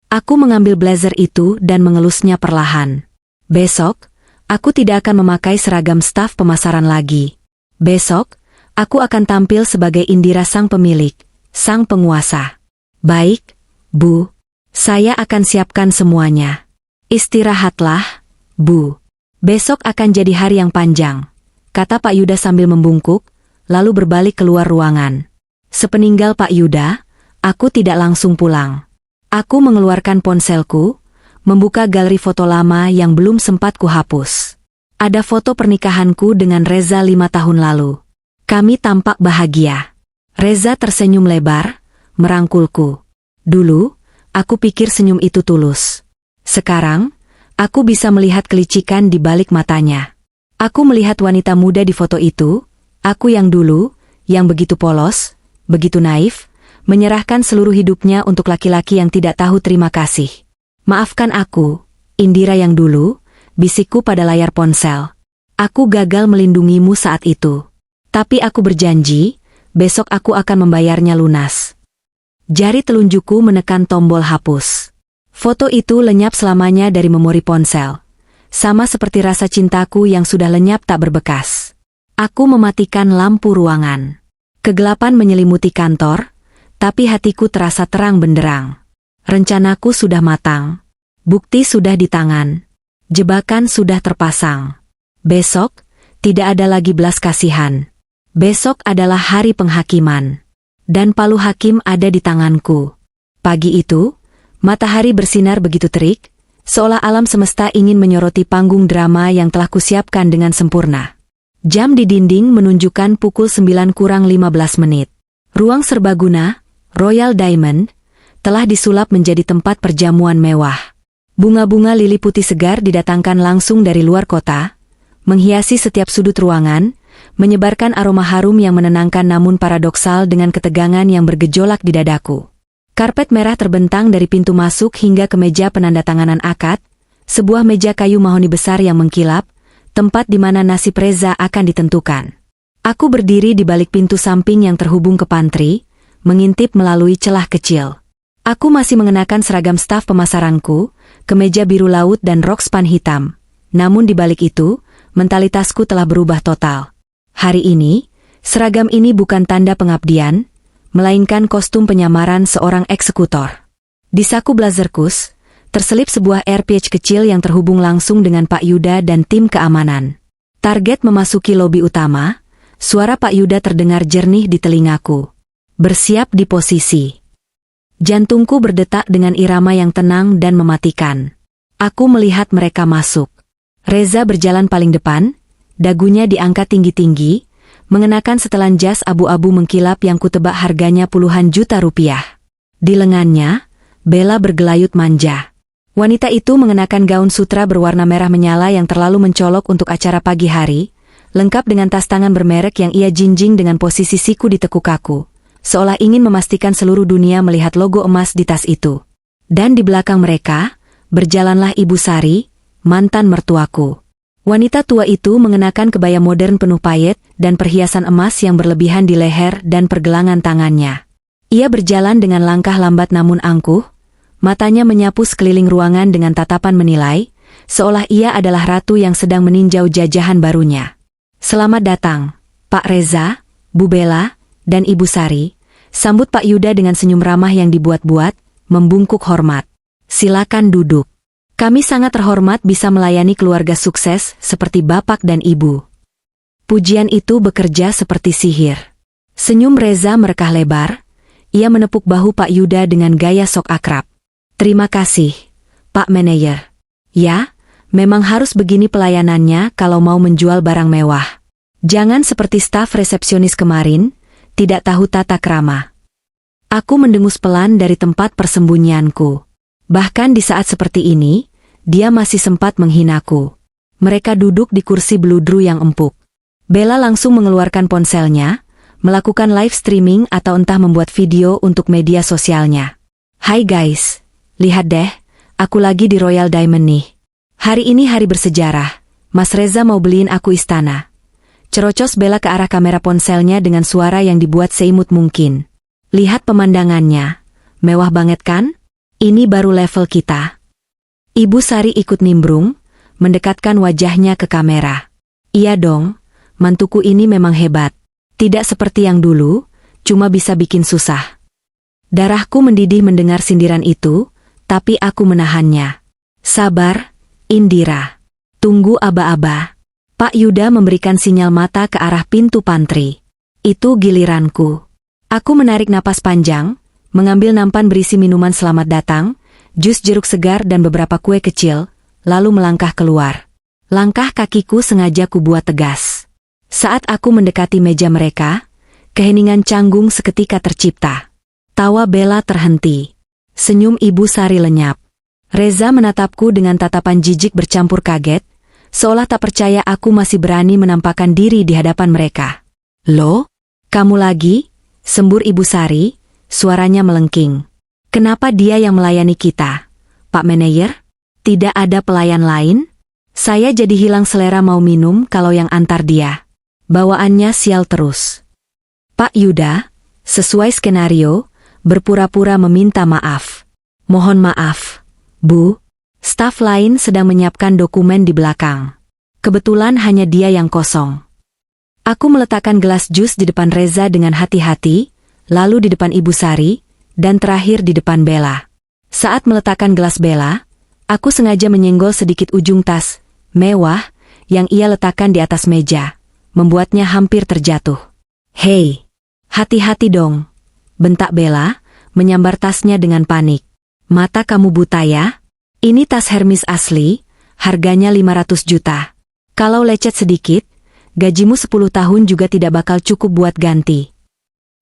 Aku mengambil blazer itu dan mengelusnya perlahan. Besok, aku tidak akan memakai seragam staf pemasaran lagi. Besok, aku akan tampil sebagai Indira sang pemilik, sang penguasa. Baik, Bu. Saya akan siapkan semuanya. Istirahatlah, Bu. Besok akan jadi hari yang panjang, kata Pak Yuda sambil membungkuk, lalu berbalik keluar ruangan. Sepeninggal Pak Yuda, aku tidak langsung pulang. Aku mengeluarkan ponselku, membuka galeri foto lama yang belum sempat kuhapus. Ada foto pernikahanku dengan Reza 5 tahun lalu. Kami tampak bahagia. Reza tersenyum lebar, merangkulku. Dulu, aku pikir senyum itu tulus. Sekarang, aku bisa melihat kelicikan di balik matanya. Aku melihat wanita muda di foto itu, aku yang dulu, yang begitu polos, begitu naif, menyerahkan seluruh hidupnya untuk laki-laki yang tidak tahu terima kasih. Maafkan aku, Indira yang dulu, bisikku pada layar ponsel. Aku gagal melindungimu saat itu. Tapi aku berjanji, besok aku akan membayarnya lunas. Jari telunjukku menekan tombol hapus. Foto itu lenyap selamanya dari memori ponsel. Sama seperti rasa cintaku yang sudah lenyap tak berbekas. Aku mematikan lampu ruangan. Kegelapan menyelimuti kantor, tapi hatiku terasa terang benderang. Rencanaku sudah matang. Bukti sudah di tangan. Jebakan sudah terpasang. Besok, tidak ada lagi belas kasihan. Besok adalah hari penghakiman. Dan palu hakim ada di tanganku. Pagi itu, matahari bersinar begitu terik, seolah alam semesta ingin menyoroti panggung drama yang telah kusiapkan dengan sempurna. Jam di dinding menunjukkan pukul 9 kurang 15 menit. Ruang serbaguna, Royal Diamond, telah disulap menjadi tempat perjamuan mewah. Bunga-bunga lili putih segar didatangkan langsung dari luar kota, menghiasi setiap sudut ruangan, menyebarkan aroma harum yang menenangkan namun paradoksal dengan ketegangan yang bergejolak di dadaku. Karpet merah terbentang dari pintu masuk hingga ke meja penandatanganan akad, sebuah meja kayu mahoni besar yang mengkilap, tempat di mana nasib Reza akan ditentukan. Aku berdiri di balik pintu samping yang terhubung ke pantry, mengintip melalui celah kecil. Aku masih mengenakan seragam staf pemasaranku, kemeja biru laut dan rok span hitam. Namun di balik itu, mentalitasku telah berubah total. Hari ini, seragam ini bukan tanda pengabdian, melainkan kostum penyamaran seorang eksekutor. Di saku blazerkus, terselip sebuah airpage kecil yang terhubung langsung dengan Pak Yuda dan tim keamanan. Target memasuki lobi utama, suara Pak Yuda terdengar jernih di telingaku. Bersiap di posisi. Jantungku berdetak dengan irama yang tenang dan mematikan. Aku melihat mereka masuk. Reza berjalan paling depan, dagunya diangkat tinggi-tinggi, mengenakan setelan jas abu-abu mengkilap yang kutebak harganya puluhan juta rupiah. Di lengannya, Bella bergelayut manja. Wanita itu mengenakan gaun sutra berwarna merah menyala yang terlalu mencolok untuk acara pagi hari, lengkap dengan tas tangan bermerek yang ia jinjing dengan posisi siku di tekuk kaku, seolah ingin memastikan seluruh dunia melihat logo emas di tas itu. Dan di belakang mereka, berjalanlah Ibu Sari, mantan mertuaku. Wanita tua itu mengenakan kebaya modern penuh payet dan perhiasan emas yang berlebihan di leher dan pergelangan tangannya. Ia berjalan dengan langkah lambat namun angkuh, matanya menyapu sekeliling ruangan dengan tatapan menilai, seolah ia adalah ratu yang sedang meninjau jajahan barunya. "Selamat datang, Pak Reza, Bu Bella, dan Ibu Sari," sambut Pak Yuda dengan senyum ramah yang dibuat-buat, membungkuk hormat. "Silakan duduk. Kami sangat terhormat bisa melayani keluarga sukses seperti Bapak dan Ibu." Pujian itu bekerja seperti sihir. Senyum Reza merekah lebar, ia menepuk bahu Pak Yuda dengan gaya sok akrab. "Terima kasih, Pak Manajer. Ya, memang harus begini pelayanannya kalau mau menjual barang mewah. Jangan seperti staf resepsionis kemarin, tidak tahu tata krama." Aku mendengus pelan dari tempat persembunyianku. Bahkan di saat seperti ini, dia masih sempat menghinaku. Mereka duduk di kursi beludru yang empuk. Bella langsung mengeluarkan ponselnya, melakukan live streaming atau entah membuat video untuk media sosialnya. "Hai guys, lihat deh, aku lagi di Royal Diamond nih. Hari ini hari bersejarah, Mas Reza mau beliin aku istana." Cerocos Bella ke arah kamera ponselnya dengan suara yang dibuat seimut mungkin. "Lihat pemandangannya, mewah banget kan? Ini baru level kita." Ibu Sari ikut nimbrung, mendekatkan wajahnya ke kamera. "Iya dong, mantuku ini memang hebat. Tidak seperti yang dulu, cuma bisa bikin susah." Darahku mendidih mendengar sindiran itu, tapi aku menahannya. "Sabar, Indira. Tunggu aba-aba." Pak Yuda memberikan sinyal mata ke arah pintu pantry. "Itu giliranku." Aku menarik napas panjang, mengambil nampan berisi minuman selamat datang, jus jeruk segar dan beberapa kue kecil, lalu melangkah keluar. Langkah kakiku sengaja kubuat tegas. Saat aku mendekati meja mereka, keheningan canggung seketika tercipta. Tawa Bella terhenti. Senyum Ibu Sari lenyap. Reza menatapku dengan tatapan jijik bercampur kaget, seolah tak percaya aku masih berani menampakkan diri di hadapan mereka. "Loh, kamu lagi?" sembur Ibu Sari, suaranya melengking. "Kenapa dia yang melayani kita, Pak Manajer? Tidak ada pelayan lain?" Saya jadi hilang selera mau minum kalau yang antar dia. Bawaannya sial terus. Pak Yuda, sesuai skenario, berpura-pura meminta maaf. "Mohon maaf, Bu. Staf lain sedang menyiapkan dokumen di belakang. Kebetulan hanya dia yang kosong." Aku meletakkan gelas jus di depan Reza dengan hati-hati, lalu di depan Ibu Sari, dan terakhir di depan Bella. Saat meletakkan gelas Bella, aku sengaja menyenggol sedikit ujung tas mewah yang ia letakkan di atas meja, membuatnya hampir terjatuh. "Hei, hati-hati dong," bentak Bella, menyambar tasnya dengan panik. "Mata kamu buta ya? Ini tas Hermes asli, harganya 500 juta. Kalau lecet sedikit, gajimu 10 tahun juga tidak bakal cukup buat ganti."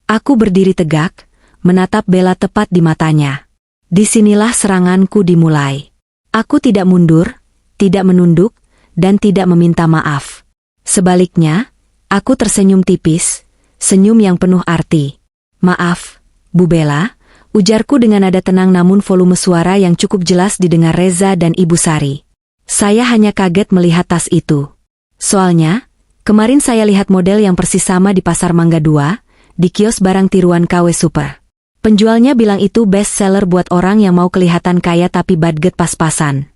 Aku berdiri tegak, menatap Bella tepat di matanya. Disinilah seranganku dimulai. Aku tidak mundur, tidak menunduk, dan tidak meminta maaf. Sebaliknya, aku tersenyum tipis, senyum yang penuh arti. "Maaf, Bu Bella," ujarku dengan nada tenang namun volume suara yang cukup jelas didengar Reza dan Ibu Sari. "Saya hanya kaget melihat tas itu. Soalnya, kemarin saya lihat model yang persis sama di Pasar Mangga 2, di kios barang tiruan KW Super. Penjualnya bilang itu best seller buat orang yang mau kelihatan kaya tapi budget pas-pasan."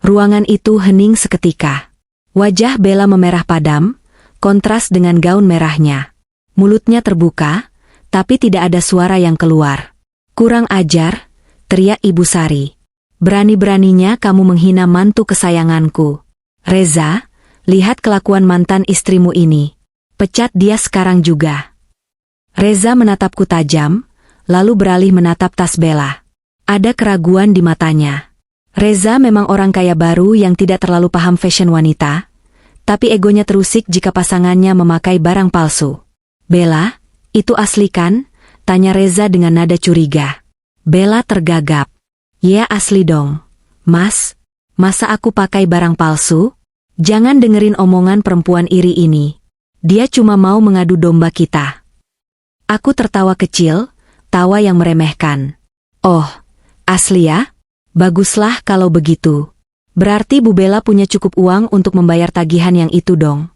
Ruangan itu hening seketika. Wajah Bella memerah padam, kontras dengan gaun merahnya. Mulutnya terbuka, tapi tidak ada suara yang keluar. "Kurang ajar," teriak Ibu Sari. "Berani-beraninya kamu menghina mantu kesayanganku. Reza, lihat kelakuan mantan istrimu ini. Pecat dia sekarang juga." Reza menatapku tajam, lalu beralih menatap tas Bella. Ada keraguan di matanya. Reza memang orang kaya baru yang tidak terlalu paham fashion wanita, tapi egonya terusik jika pasangannya memakai barang palsu. "Bella, itu asli kan?" tanya Reza dengan nada curiga. Bella tergagap. "Ya asli dong. Mas, masa aku pakai barang palsu? Jangan dengerin omongan perempuan iri ini. Dia cuma mau mengadu domba kita." Aku tertawa kecil, tawa yang meremehkan. "Oh, asli ya? Baguslah kalau begitu. Berarti Bu Bella punya cukup uang untuk membayar tagihan yang itu dong.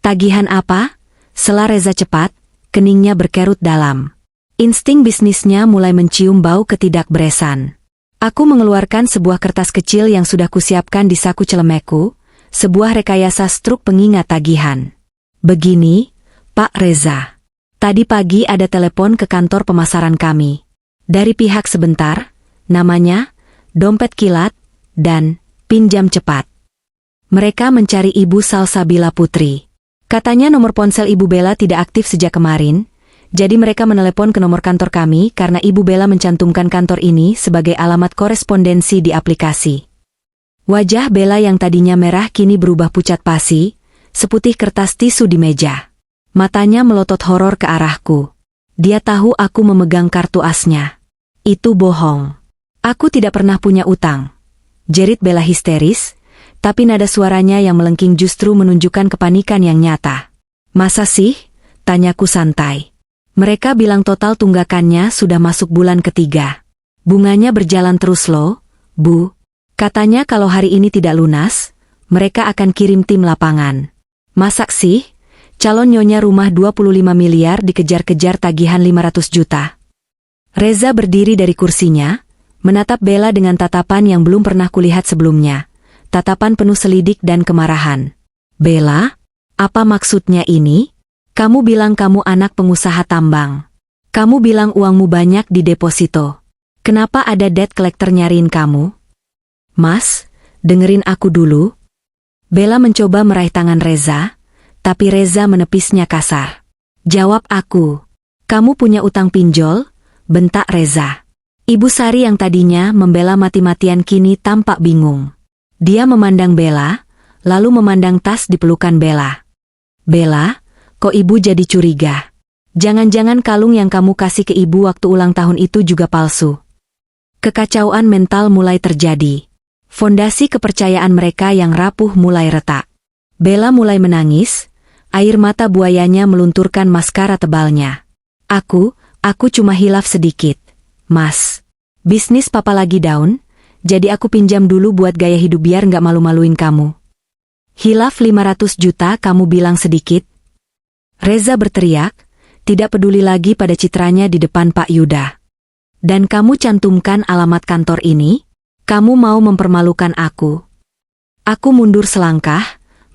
Tagihan apa? Sela Reza cepat, keningnya berkerut dalam. Insting bisnisnya mulai mencium bau ketidakberesan. Aku mengeluarkan sebuah kertas kecil yang sudah kusiapkan di saku celemekku, sebuah rekayasa struk pengingat tagihan. Begini, Pak Reza. Tadi pagi ada telepon ke kantor pemasaran kami. Dari pihak sebentar, namanya, dompet kilat, dan pinjam cepat. Mereka mencari Ibu Salsabila Putri. Katanya nomor ponsel Ibu Bella tidak aktif sejak kemarin, jadi mereka menelepon ke nomor kantor kami karena Ibu Bella mencantumkan kantor ini sebagai alamat korespondensi di aplikasi. Wajah Bella yang tadinya merah kini berubah pucat pasi, seputih kertas tisu di meja. Matanya melotot horor ke arahku. Dia tahu aku memegang kartu asnya. Itu bohong. Aku tidak pernah punya utang. Jerit Bella histeris, tapi nada suaranya yang melengking justru menunjukkan kepanikan yang nyata. Masa sih? Tanyaku santai. Mereka bilang total tunggakannya sudah masuk bulan ketiga. Bunganya berjalan terus loh, Bu. Katanya kalau hari ini tidak lunas, mereka akan kirim tim lapangan. Masak sih? Calon nyonya rumah 25 miliar dikejar-kejar tagihan 500 juta. Reza berdiri dari kursinya, menatap Bella dengan tatapan yang belum pernah kulihat sebelumnya. Tatapan penuh selidik dan kemarahan. Bella, apa maksudnya ini? Kamu bilang kamu anak pengusaha tambang. Kamu bilang uangmu banyak di deposito. Kenapa ada debt collector nyariin kamu? Mas, dengerin aku dulu. Bella mencoba meraih tangan Reza, tapi Reza menepisnya kasar. Jawab aku. Kamu punya utang pinjol? Bentak Reza. Ibu Sari yang tadinya membela mati-matian kini tampak bingung. Dia memandang Bella, lalu memandang tas di pelukan Bella. Bella, kok ibu jadi curiga? Jangan-jangan kalung yang kamu kasih ke ibu waktu ulang tahun itu juga palsu. Kekacauan mental mulai terjadi. Fondasi kepercayaan mereka yang rapuh mulai retak. Bella mulai menangis, air mata buayanya melunturkan maskara tebalnya. Aku cuma hilaf sedikit. Mas, bisnis papa lagi down, jadi aku pinjam dulu buat gaya hidup biar nggak malu-maluin kamu. Hilaf 500 juta kamu bilang sedikit? Reza berteriak, tidak peduli lagi pada citranya di depan Pak Yuda. Dan kamu cantumkan alamat kantor ini? Kamu mau mempermalukan aku? Aku mundur selangkah,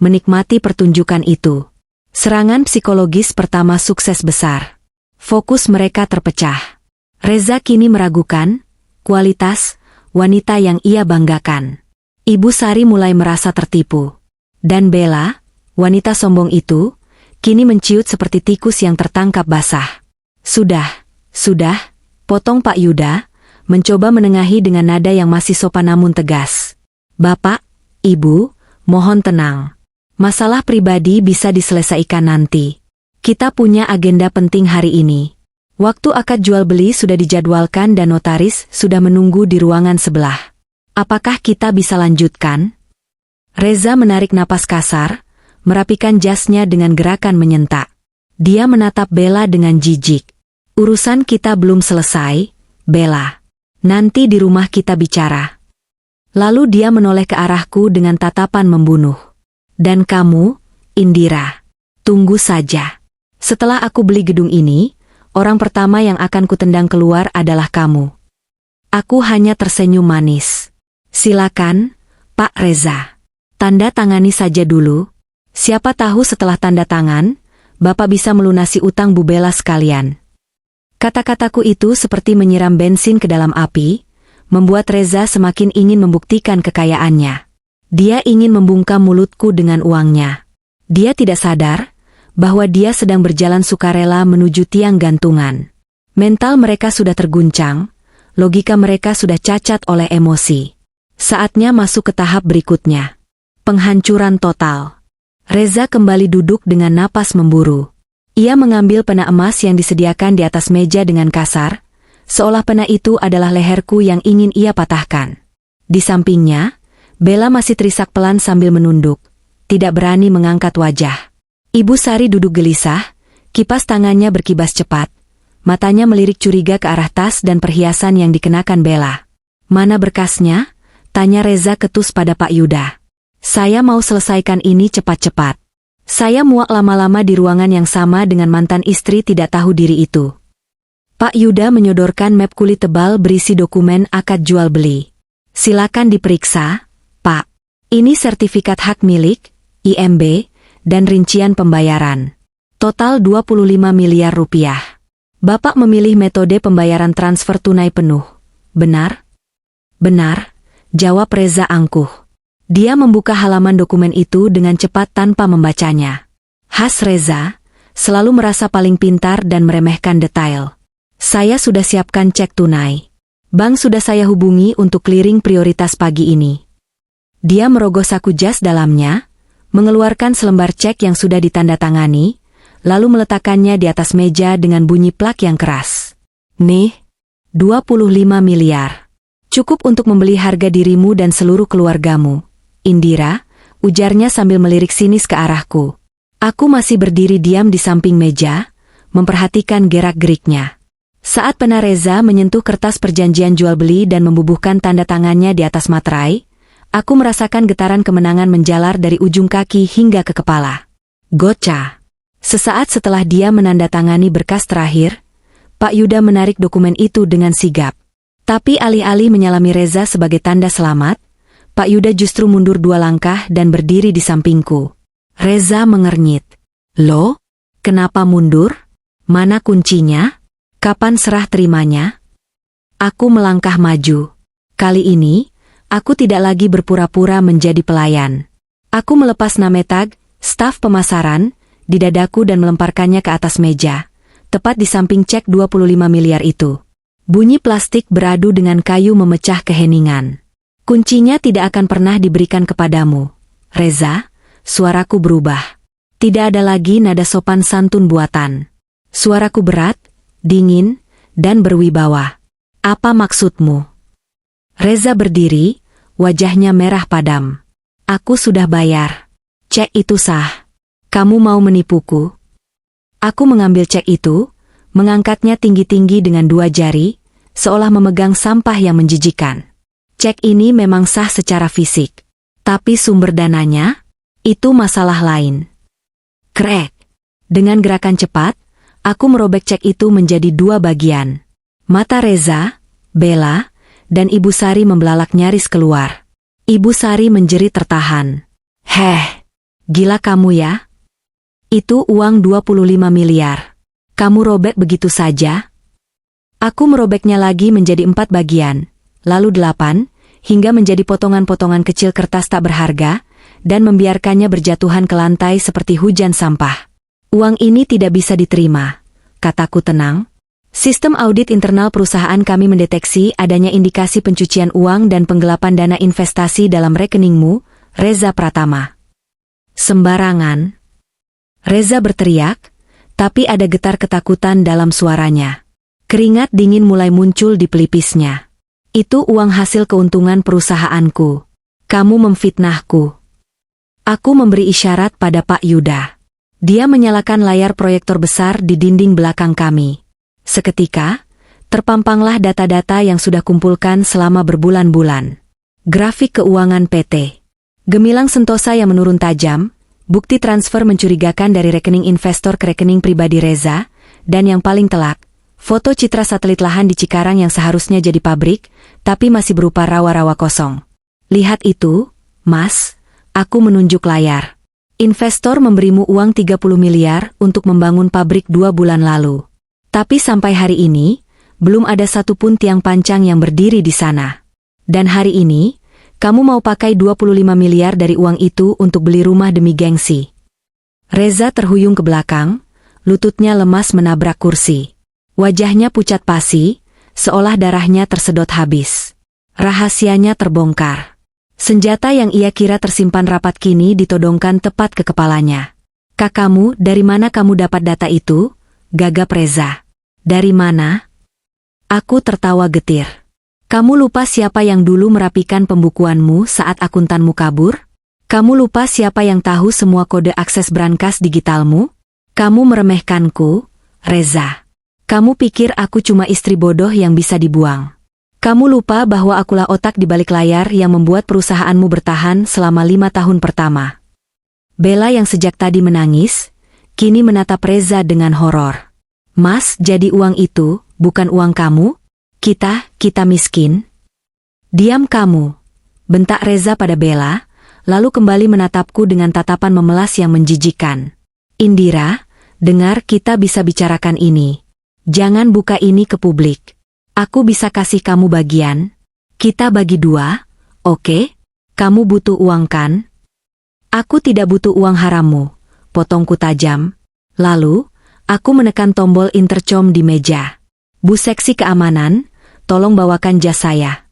menikmati pertunjukan itu. Serangan psikologis pertama sukses besar. Fokus mereka terpecah. Reza kini meragukan kualitas wanita yang ia banggakan. Ibu Sari mulai merasa tertipu. Dan Bella, wanita sombong itu, kini menciut seperti tikus yang tertangkap basah. Sudah, potong Pak Yuda, mencoba menengahi dengan nada yang masih sopan namun tegas. Bapak, Ibu, mohon tenang. Masalah pribadi bisa diselesaikan nanti. Kita punya agenda penting hari ini. Waktu akad jual beli sudah dijadwalkan dan notaris sudah menunggu di ruangan sebelah. Apakah kita bisa lanjutkan? Reza menarik napas kasar, merapikan jasnya dengan gerakan menyentak. Dia menatap Bella dengan jijik. Urusan kita belum selesai, Bella. Nanti di rumah kita bicara. Lalu dia menoleh ke arahku dengan tatapan membunuh. Dan kamu, Indira, tunggu saja. Setelah aku beli gedung ini, orang pertama yang akan kutendang keluar adalah kamu. Aku hanya tersenyum manis. Silakan, Pak Reza. Tanda tangani saja dulu. Siapa tahu setelah tanda tangan, Bapak bisa melunasi utang Bu Bella sekalian. Kata-kataku itu seperti menyiram bensin ke dalam api, membuat Reza semakin ingin membuktikan kekayaannya. Dia ingin membungkam mulutku dengan uangnya. Dia tidak sadar bahwa dia sedang berjalan sukarela menuju tiang gantungan. Mental mereka sudah terguncang, logika mereka sudah cacat oleh emosi. Saatnya masuk ke tahap berikutnya. Penghancuran total. Reza kembali duduk dengan napas memburu. Ia mengambil pena emas yang disediakan di atas meja dengan kasar, seolah pena itu adalah leherku yang ingin ia patahkan. Di sampingnya, Bella masih terisak pelan sambil menunduk, tidak berani mengangkat wajah. Ibu Sari duduk gelisah, kipas tangannya berkibas cepat, matanya melirik curiga ke arah tas dan perhiasan yang dikenakan Bella. Mana berkasnya? Tanya Reza ketus pada Pak Yuda. Saya mau selesaikan ini cepat-cepat. Saya muak lama-lama di ruangan yang sama dengan mantan istri tidak tahu diri itu. Pak Yuda menyodorkan map kulit tebal berisi dokumen akad jual beli. Silakan diperiksa, Pak. Ini sertifikat hak milik, IMB, dan rincian pembayaran. Total 25 miliar rupiah. Bapak memilih metode pembayaran transfer tunai penuh. Benar? Benar, jawab Reza angkuh. Dia membuka halaman dokumen itu dengan cepat tanpa membacanya. Khas Reza, selalu merasa paling pintar dan meremehkan detail. Saya sudah siapkan cek tunai. Bank sudah saya hubungi untuk clearing prioritas pagi ini. Dia merogoh saku jas dalamnya, mengeluarkan selembar cek yang sudah ditandatangani, lalu meletakkannya di atas meja dengan bunyi plak yang keras. Nih, 25 miliar. Cukup untuk membeli harga dirimu dan seluruh keluargamu. Indira, ujarnya sambil melirik sinis ke arahku. Aku masih berdiri diam di samping meja, memperhatikan gerak-geriknya. Saat pena Reza menyentuh kertas perjanjian jual beli dan membubuhkan tanda tangannya di atas materai, aku merasakan getaran kemenangan menjalar dari ujung kaki hingga ke kepala. Goca. Sesaat setelah dia menandatangani berkas terakhir, Pak Yuda menarik dokumen itu dengan sigap. Tapi alih-alih menyalami Reza sebagai tanda selamat, Pak Yuda justru mundur 2 langkah dan berdiri di sampingku. Reza mengernyit. Loh? Kenapa mundur? Mana kuncinya? Kapan serah terimanya? Aku melangkah maju. Kali ini, aku tidak lagi berpura-pura menjadi pelayan. Aku melepas nametag, staf pemasaran, di dadaku dan melemparkannya ke atas meja, tepat di samping cek 25 miliar itu. Bunyi plastik beradu dengan kayu memecah keheningan. Kuncinya tidak akan pernah diberikan kepadamu, Reza. Suaraku berubah. Tidak ada lagi nada sopan santun buatan. Suaraku berat, dingin, dan berwibawa. Apa maksudmu? Reza berdiri, wajahnya merah padam. Aku sudah bayar. Cek itu sah. Kamu mau menipuku? Aku mengambil cek itu, mengangkatnya tinggi-tinggi dengan 2 jari, seolah memegang sampah yang menjijikan. Cek ini memang sah secara fisik. Tapi sumber dananya? Itu masalah lain. Krek. Dengan gerakan cepat, aku merobek cek itu menjadi 2 bagian. Mata Reza, Bella, dan Ibu Sari membelalak nyaris keluar. Ibu Sari menjerit tertahan. Heh, gila kamu ya? Itu uang 25 miliar. Kamu robek begitu saja? Aku merobeknya lagi menjadi 4 bagian, lalu 8, hingga menjadi potongan-potongan kecil kertas tak berharga, dan membiarkannya berjatuhan ke lantai seperti hujan sampah. Uang ini tidak bisa diterima, kataku tenang. Sistem audit internal perusahaan kami mendeteksi adanya indikasi pencucian uang dan penggelapan dana investasi dalam rekeningmu, Reza Pratama. Sembarangan. Reza berteriak, tapi ada getar ketakutan dalam suaranya. Keringat dingin mulai muncul di pelipisnya. Itu uang hasil keuntungan perusahaanku. Kamu memfitnahku. Aku memberi isyarat pada Pak Yuda. Dia menyalakan layar proyektor besar di dinding belakang kami. Seketika, terpampanglah data-data yang sudah kumpulkan selama berbulan-bulan. Grafik keuangan PT. Gemilang sentosa yang menurun tajam, bukti transfer mencurigakan dari rekening investor ke rekening pribadi Reza, dan yang paling telak, foto citra satelit lahan di Cikarang yang seharusnya jadi pabrik, tapi masih berupa rawa-rawa kosong. Lihat itu, Mas, aku menunjuk layar. Investor memberimu uang 30 miliar untuk membangun pabrik 2 bulan lalu. Tapi sampai hari ini, belum ada satupun tiang pancang yang berdiri di sana. Dan hari ini, kamu mau pakai 25 miliar dari uang itu untuk beli rumah demi gengsi. Reza terhuyung ke belakang, lututnya lemas menabrak kursi. Wajahnya pucat pasi, seolah darahnya tersedot habis. Rahasianya terbongkar. Senjata yang ia kira tersimpan rapat kini ditodongkan tepat ke kepalanya. Kakakmu, dari mana kamu dapat data itu? Gagap Reza. Dari mana? Aku tertawa getir. Kamu lupa siapa yang dulu merapikan pembukuanmu saat akuntanmu kabur? Kamu lupa siapa yang tahu semua kode akses brankas digitalmu? Kamu meremehkanku, Reza. Kamu pikir aku cuma istri bodoh yang bisa dibuang. Kamu lupa bahwa akulah otak di balik layar yang membuat perusahaanmu bertahan selama 5 tahun pertama. Bella yang sejak tadi menangis, kini menatap Reza dengan horor. Mas, jadi uang itu bukan uang kamu? Kita miskin. Diam kamu, bentak Reza pada Bella, lalu kembali menatapku dengan tatapan memelas yang menjijikkan. Indira, dengar, kita bisa bicarakan ini. Jangan buka ini ke publik. Aku bisa kasih kamu bagian. Kita bagi 2, oke? Kamu butuh uang kan? Aku tidak butuh uang harammu, potongku tajam. Lalu, aku menekan tombol intercom di meja. Bu seksi keamanan, tolong bawakan jas saya.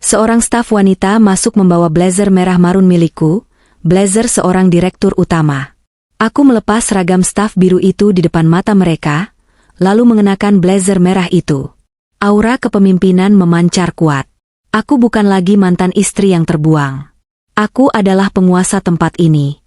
Seorang staf wanita masuk membawa blazer merah marun milikku, blazer seorang direktur utama. Aku melepas seragam staf biru itu di depan mata mereka, lalu mengenakan blazer merah itu. Aura kepemimpinan memancar kuat. Aku bukan lagi mantan istri yang terbuang. Aku adalah penguasa tempat ini.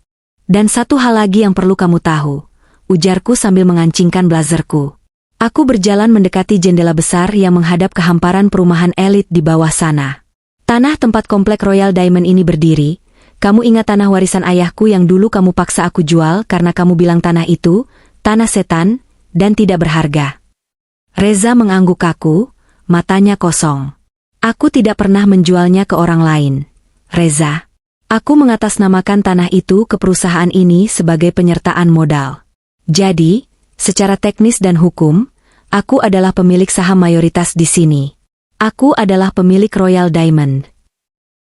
Dan satu hal lagi yang perlu kamu tahu, ujarku sambil mengancingkan blazerku. Aku berjalan mendekati jendela besar yang menghadap ke hamparan perumahan elit di bawah sana. Tanah tempat komplek Royal Diamond ini berdiri. Kamu ingat tanah warisan ayahku yang dulu kamu paksa aku jual karena kamu bilang tanah itu, tanah setan, dan tidak berharga. Reza mengangguk kaku, matanya kosong. Aku tidak pernah menjualnya ke orang lain. Reza, aku mengatasnamakan tanah itu ke perusahaan ini sebagai penyertaan modal. Jadi, secara teknis dan hukum, aku adalah pemilik saham mayoritas di sini. Aku adalah pemilik Royal Diamond.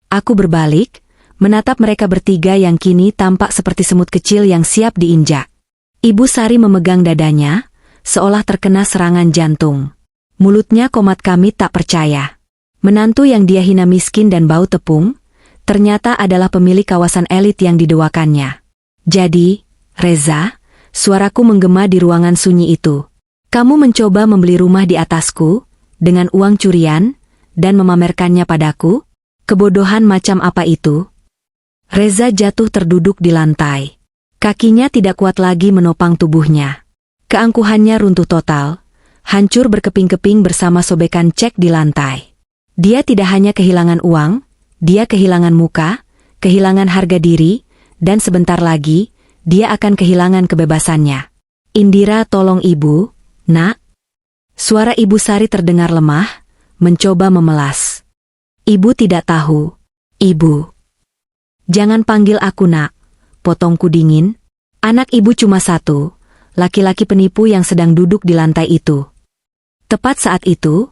Aku berbalik, menatap mereka bertiga yang kini tampak seperti semut kecil yang siap diinjak. Ibu Sari memegang dadanya, seolah terkena serangan jantung. Mulutnya komat kami tak percaya. Menantu yang dia hina miskin dan bau tepung, ternyata adalah pemilik kawasan elit yang didewakannya. Jadi, Reza, suaraku menggema di ruangan sunyi itu. Kamu mencoba membeli rumah di atasku, dengan uang curian, dan memamerkannya padaku? Kebodohan macam apa itu? Reza jatuh terduduk di lantai. Kakinya tidak kuat lagi menopang tubuhnya. Keangkuhannya runtuh total, hancur berkeping-keping bersama sobekan cek di lantai. Dia tidak hanya kehilangan uang, dia kehilangan muka, kehilangan harga diri, dan sebentar lagi, dia akan kehilangan kebebasannya. Indira, tolong ibu, nak. Suara Ibu Sari terdengar lemah, mencoba memelas. Ibu tidak tahu. Ibu. Jangan panggil aku nak, potongku dingin. Anak ibu cuma satu, laki-laki penipu yang sedang duduk di lantai itu. Tepat saat itu,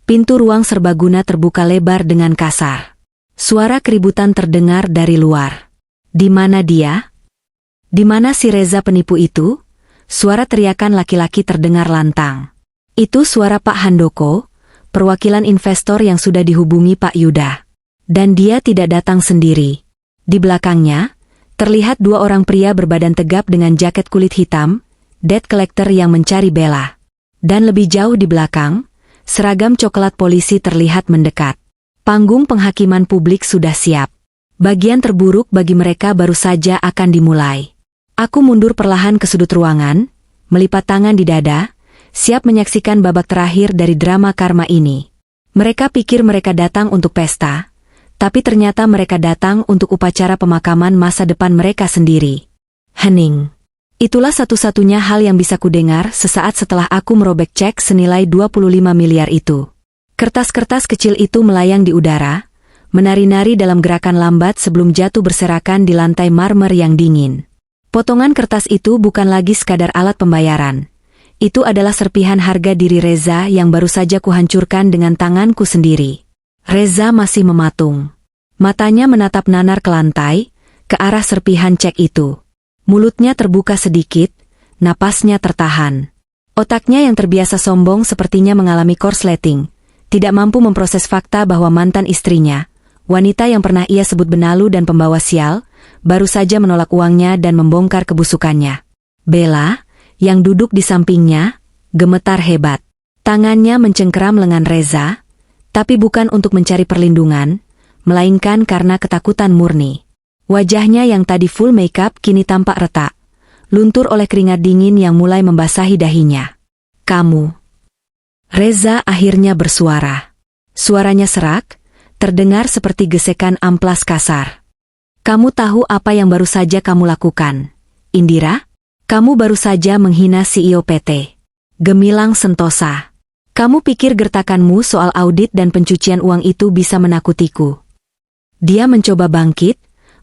pintu ruang serbaguna terbuka lebar dengan kasar. Suara keributan terdengar dari luar. Di mana dia? Di mana si Reza penipu itu? Suara teriakan laki-laki terdengar lantang. Itu suara Pak Handoko, perwakilan investor yang sudah dihubungi Pak Yuda. Dan dia tidak datang sendiri. Di belakangnya, terlihat 2 orang pria berbadan tegap dengan jaket kulit hitam, debt collector yang mencari Bella. Dan lebih jauh di belakang, seragam coklat polisi terlihat mendekat. Panggung penghakiman publik sudah siap. Bagian terburuk bagi mereka baru saja akan dimulai. Aku mundur perlahan ke sudut ruangan, melipat tangan di dada, siap menyaksikan babak terakhir dari drama karma ini. Mereka pikir mereka datang untuk pesta, tapi ternyata mereka datang untuk upacara pemakaman masa depan mereka sendiri. Hening. Itulah satu-satunya hal yang bisa kudengar sesaat setelah aku merobek cek senilai 25 miliar itu. Kertas-kertas kecil itu melayang di udara, menari-nari dalam gerakan lambat sebelum jatuh berserakan di lantai marmer yang dingin. Potongan kertas itu bukan lagi sekadar alat pembayaran. Itu adalah serpihan harga diri Reza yang baru saja kuhancurkan dengan tanganku sendiri. Reza masih mematung. Matanya menatap nanar ke lantai, ke arah serpihan cek itu. Mulutnya terbuka sedikit, napasnya tertahan. Otaknya yang terbiasa sombong sepertinya mengalami korsleting, tidak mampu memproses fakta bahwa mantan istrinya, wanita yang pernah ia sebut benalu dan pembawa sial, baru saja menolak uangnya dan membongkar kebusukannya. Bella, yang duduk di sampingnya, gemetar hebat. Tangannya mencengkeram lengan Reza, tapi bukan untuk mencari perlindungan, melainkan karena ketakutan murni. Wajahnya yang tadi full makeup kini tampak retak, luntur oleh keringat dingin yang mulai membasahi dahinya. Kamu. Reza akhirnya bersuara. Suaranya serak, terdengar seperti gesekan amplas kasar. Kamu tahu apa yang baru saja kamu lakukan, Indira? Kamu baru saja menghina CEO PT. Gemilang sentosa. Kamu pikir gertakanmu soal audit dan pencucian uang itu bisa menakutiku? Dia mencoba bangkit,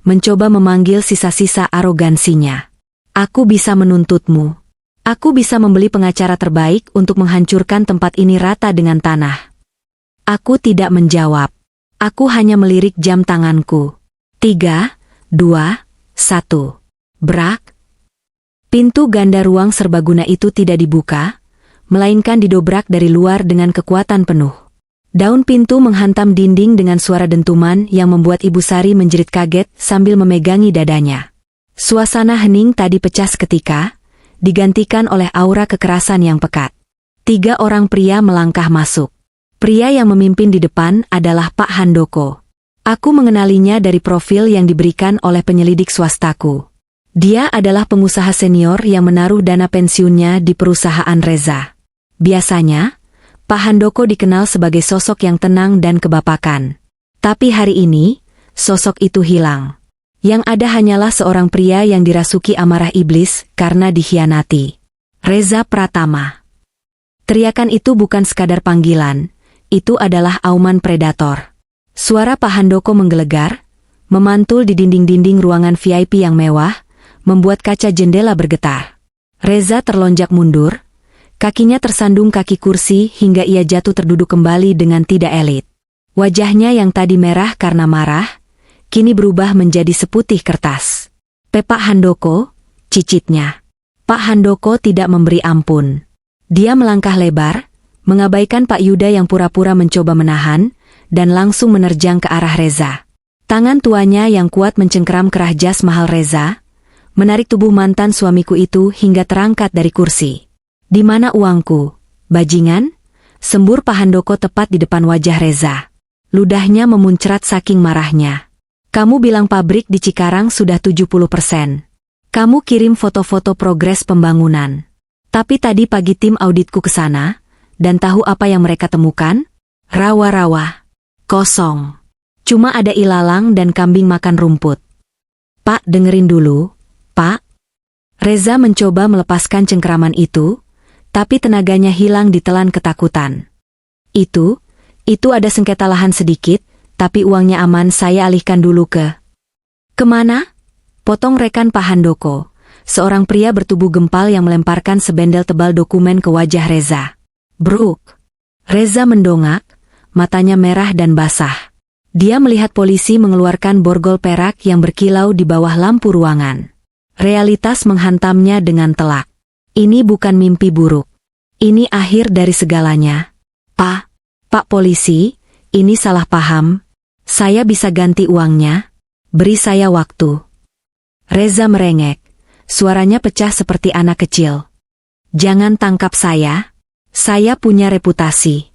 mencoba memanggil sisa-sisa arogansinya. Aku bisa menuntutmu. Aku bisa membeli pengacara terbaik untuk menghancurkan tempat ini rata dengan tanah. Aku tidak menjawab. Aku hanya melirik jam tanganku. 3, 2, 1. Brak. Pintu ganda ruang serbaguna itu tidak dibuka, melainkan didobrak dari luar dengan kekuatan penuh. Daun pintu menghantam dinding dengan suara dentuman yang membuat Ibu Sari menjerit kaget sambil memegangi dadanya. Suasana hening tadi pecah seketika, digantikan oleh aura kekerasan yang pekat. 3 orang pria melangkah masuk. Pria yang memimpin di depan adalah Pak Handoko. Aku mengenalinya dari profil yang diberikan oleh penyelidik swastaku. Dia adalah pengusaha senior yang menaruh dana pensiunnya di perusahaan Reza. Biasanya, Pak Handoko dikenal sebagai sosok yang tenang dan kebapakan. Tapi hari ini, sosok itu hilang. Yang ada hanyalah seorang pria yang dirasuki amarah iblis karena dikhianati. Reza Pratama. Teriakan itu bukan sekadar panggilan, itu adalah auman predator. Suara Pak Handoko menggelegar, memantul di dinding-dinding ruangan VIP yang mewah, membuat kaca jendela bergetar. Reza terlonjak mundur, kakinya tersandung kaki kursi hingga ia jatuh terduduk kembali dengan tidak elit. Wajahnya yang tadi merah karena marah, kini berubah menjadi seputih kertas. Pak Handoko, cicitnya. Pak Handoko tidak memberi ampun. Dia melangkah lebar, mengabaikan Pak Yuda yang pura-pura mencoba menahan, dan langsung menerjang ke arah Reza. Tangan tuanya yang kuat mencengkeram kerah jas mahal Reza, menarik tubuh mantan suamiku itu hingga terangkat dari kursi. Di mana uangku, bajingan? Sembur Pak Handoko tepat di depan wajah Reza. Ludahnya memuncrat saking marahnya. Kamu bilang pabrik di Cikarang sudah 70%. Kamu kirim foto-foto progres pembangunan. Tapi tadi pagi tim auditku ke sana, dan tahu apa yang mereka temukan? Rawa-rawa. Kosong. Cuma ada ilalang dan kambing makan rumput. Pak, dengerin dulu. Pak. Reza mencoba melepaskan cengkeraman itu, tapi tenaganya hilang ditelan ketakutan. Itu ada sengketa lahan sedikit, tapi uangnya aman, saya alihkan dulu ke. Kemana? Potong rekan Pak Handoko, seorang pria bertubuh gempal yang melemparkan sebendel tebal dokumen ke wajah Reza. Bruk. Reza mendongak, matanya merah dan basah. Dia melihat polisi mengeluarkan borgol perak yang berkilau di bawah lampu ruangan. Realitas menghantamnya dengan telak. Ini bukan mimpi buruk. Ini akhir dari segalanya. Pak polisi, ini salah paham. Saya bisa ganti uangnya. Beri saya waktu. Reza merengek. Suaranya pecah seperti anak kecil. Jangan tangkap saya. Saya punya reputasi.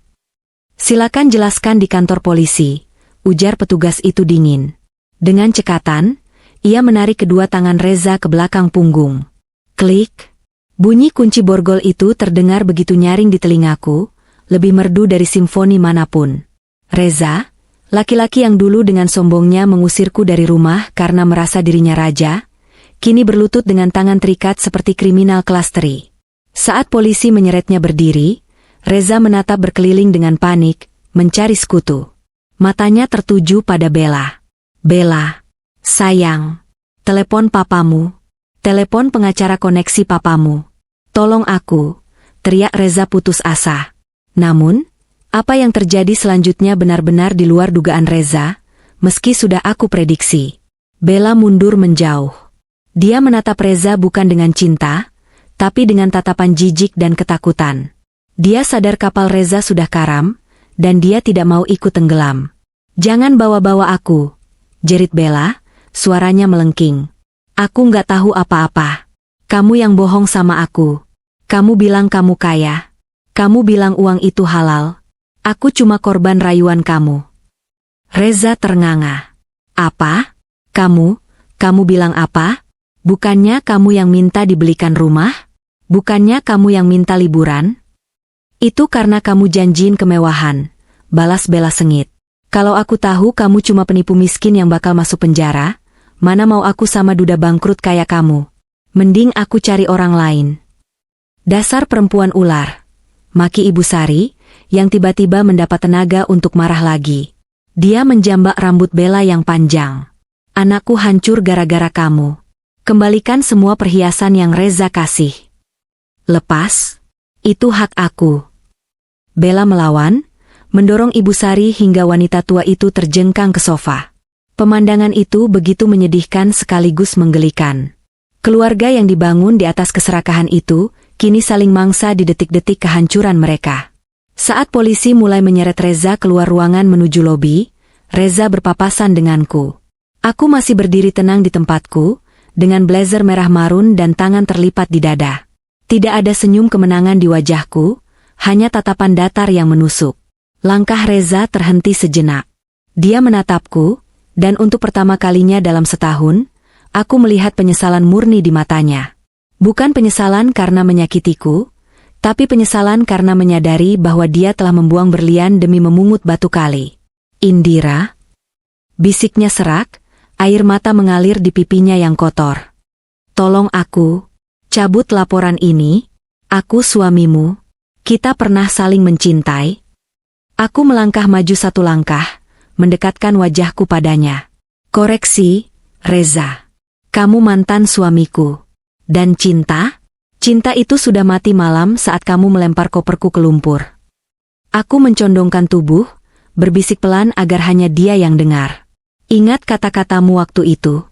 Silakan jelaskan di kantor polisi, ujar petugas itu dingin. Dengan cekatan, ia menarik kedua tangan Reza ke belakang punggung. Klik. Bunyi kunci borgol itu terdengar begitu nyaring di telingaku, lebih merdu dari simfoni manapun. Reza, laki-laki yang dulu dengan sombongnya mengusirku dari rumah karena merasa dirinya raja, kini berlutut dengan tangan terikat seperti kriminal kelas teri. Saat polisi menyeretnya berdiri, Reza menatap berkeliling dengan panik, mencari sekutu. Matanya tertuju pada Bella. Bella. Sayang, telepon papamu. Telepon pengacara koneksi papamu. Tolong aku, teriak Reza putus asa. Namun, apa yang terjadi selanjutnya benar-benar di luar dugaan Reza, meski sudah aku prediksi. Bella mundur menjauh. Dia menatap Reza bukan dengan cinta, tapi dengan tatapan jijik dan ketakutan. Dia sadar kapal Reza sudah karam, dan dia tidak mau ikut tenggelam. Jangan bawa-bawa aku, jerit Bella. Suaranya melengking. Aku nggak tahu apa-apa. Kamu yang bohong sama aku. Kamu bilang kamu kaya. Kamu bilang uang itu halal. Aku cuma korban rayuan kamu. Reza ternganga. Apa? Kamu bilang apa? Bukannya kamu yang minta dibelikan rumah? Bukannya kamu yang minta liburan? Itu karena kamu janjiin kemewahan. balas Bella sengit. Kalau aku tahu kamu cuma penipu miskin yang bakal masuk penjara, mana mau aku sama duda bangkrut kayak kamu. Mending aku cari orang lain. Dasar perempuan ular, maki Ibu Sari, yang tiba-tiba mendapat tenaga untuk marah lagi. Dia menjambak rambut Bella yang panjang. Anakku hancur gara-gara kamu. Kembalikan semua perhiasan yang Reza kasih. Lepas, itu hak aku. Bella melawan, mendorong Ibu Sari hingga wanita tua itu terjengkang ke sofa. Pemandangan itu begitu menyedihkan sekaligus menggelikan. Keluarga yang dibangun di atas keserakahan itu, kini saling mangsa di detik-detik kehancuran mereka. Saat polisi mulai menyeret Reza keluar ruangan menuju lobi, Reza berpapasan denganku. Aku masih berdiri tenang di tempatku, dengan blazer merah marun dan tangan terlipat di dada. Tidak ada senyum kemenangan di wajahku, hanya tatapan datar yang menusuk. Langkah Reza terhenti sejenak. Dia menatapku, dan untuk pertama kalinya dalam setahun, aku melihat penyesalan murni di matanya. Bukan penyesalan karena menyakitiku, tapi penyesalan karena menyadari bahwa dia telah membuang berlian demi memungut batu kali. Indira? Bisiknya serak, air mata mengalir di pipinya yang kotor. Tolong aku, cabut laporan ini, aku suamimu, kita pernah saling mencintai. Aku melangkah maju satu langkah, mendekatkan wajahku padanya. Koreksi, Reza. Kamu mantan suamiku. Dan cinta? Cinta itu sudah mati malam saat kamu melempar koperku ke lumpur. Aku mencondongkan tubuh, berbisik pelan agar hanya dia yang dengar. Ingat kata-katamu waktu itu.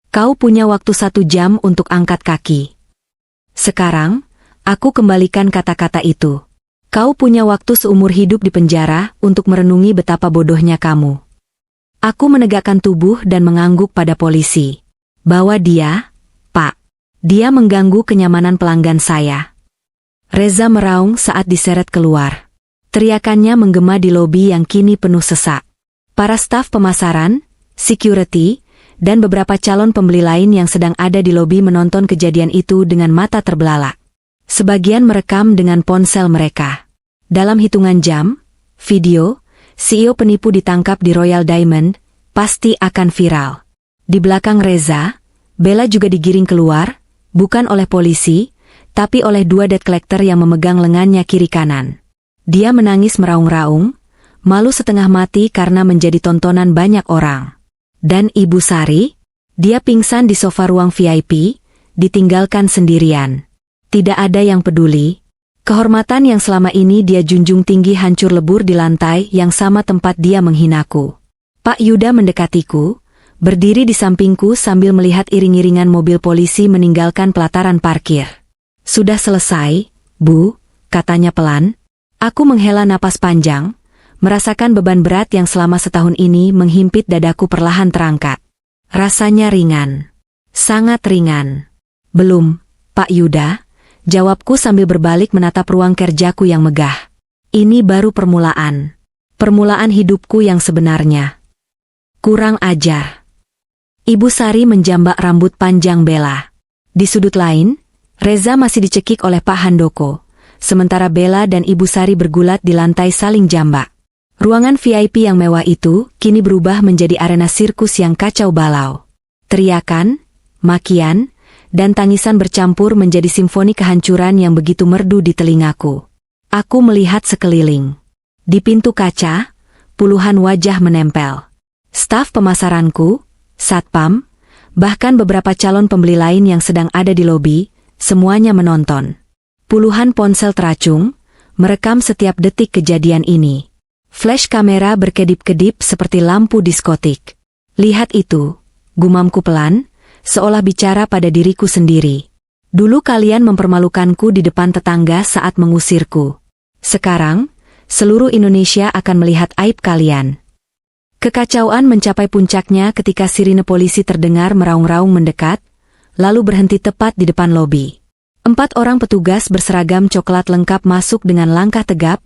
Kau punya waktu 1 jam untuk angkat kaki. Sekarang, aku kembalikan kata-kata itu. Kau punya waktu seumur hidup di penjara untuk merenungi betapa bodohnya kamu. Aku menegakkan tubuh dan mengangguk pada polisi. Bawa dia, Pak. Dia mengganggu kenyamanan pelanggan saya. Reza meraung saat diseret keluar. Teriakannya menggema di lobi yang kini penuh sesak. Para staf pemasaran, security, dan beberapa calon pembeli lain yang sedang ada di lobi menonton kejadian itu dengan mata terbelalak. Sebagian merekam dengan ponsel mereka. Dalam hitungan jam, video, CEO penipu ditangkap di Royal Diamond, pasti akan viral. Di belakang Reza, Bella juga digiring keluar, bukan oleh polisi, tapi oleh 2 debt collector yang memegang lengannya kiri kanan. Dia menangis meraung-raung, malu setengah mati karena menjadi tontonan banyak orang. Dan Ibu Sari, dia pingsan di sofa ruang VIP, ditinggalkan sendirian. Tidak ada yang peduli. Kehormatan yang selama ini dia junjung tinggi hancur lebur di lantai yang sama tempat dia menghinaku. Pak Yuda mendekatiku, berdiri di sampingku sambil melihat iring-iringan mobil polisi meninggalkan pelataran parkir. Sudah selesai, Bu, katanya pelan. Aku menghela napas panjang, merasakan beban berat yang selama setahun ini menghimpit dadaku perlahan terangkat. Rasanya ringan. Sangat ringan. Belum, Pak Yuda, jawabku sambil berbalik menatap ruang kerjaku yang megah. Ini baru permulaan. Permulaan hidupku yang sebenarnya. Kurang ajar. Ibu Sari menjambak rambut panjang Bella. Di sudut lain, Reza masih dicekik oleh Pak Handoko, sementara Bella dan Ibu Sari bergulat di lantai saling jambak. Ruangan VIP yang mewah itu kini berubah menjadi arena sirkus yang kacau balau. Teriakan, makian, dan tangisan bercampur menjadi simfoni kehancuran yang begitu merdu di telingaku. Aku melihat sekeliling. Di pintu kaca, puluhan wajah menempel. Staf pemasaranku, satpam, bahkan beberapa calon pembeli lain yang sedang ada di lobi, semuanya menonton. Puluhan ponsel teracung, merekam setiap detik kejadian ini. Flash kamera berkedip-kedip seperti lampu diskotik. Lihat itu, gumamku pelan, seolah bicara pada diriku sendiri. Dulu kalian mempermalukanku di depan tetangga saat mengusirku. Sekarang, seluruh Indonesia akan melihat aib kalian. Kekacauan mencapai puncaknya ketika sirine polisi terdengar meraung-raung mendekat, lalu berhenti tepat di depan lobi. 4 orang petugas berseragam coklat lengkap masuk dengan langkah tegap,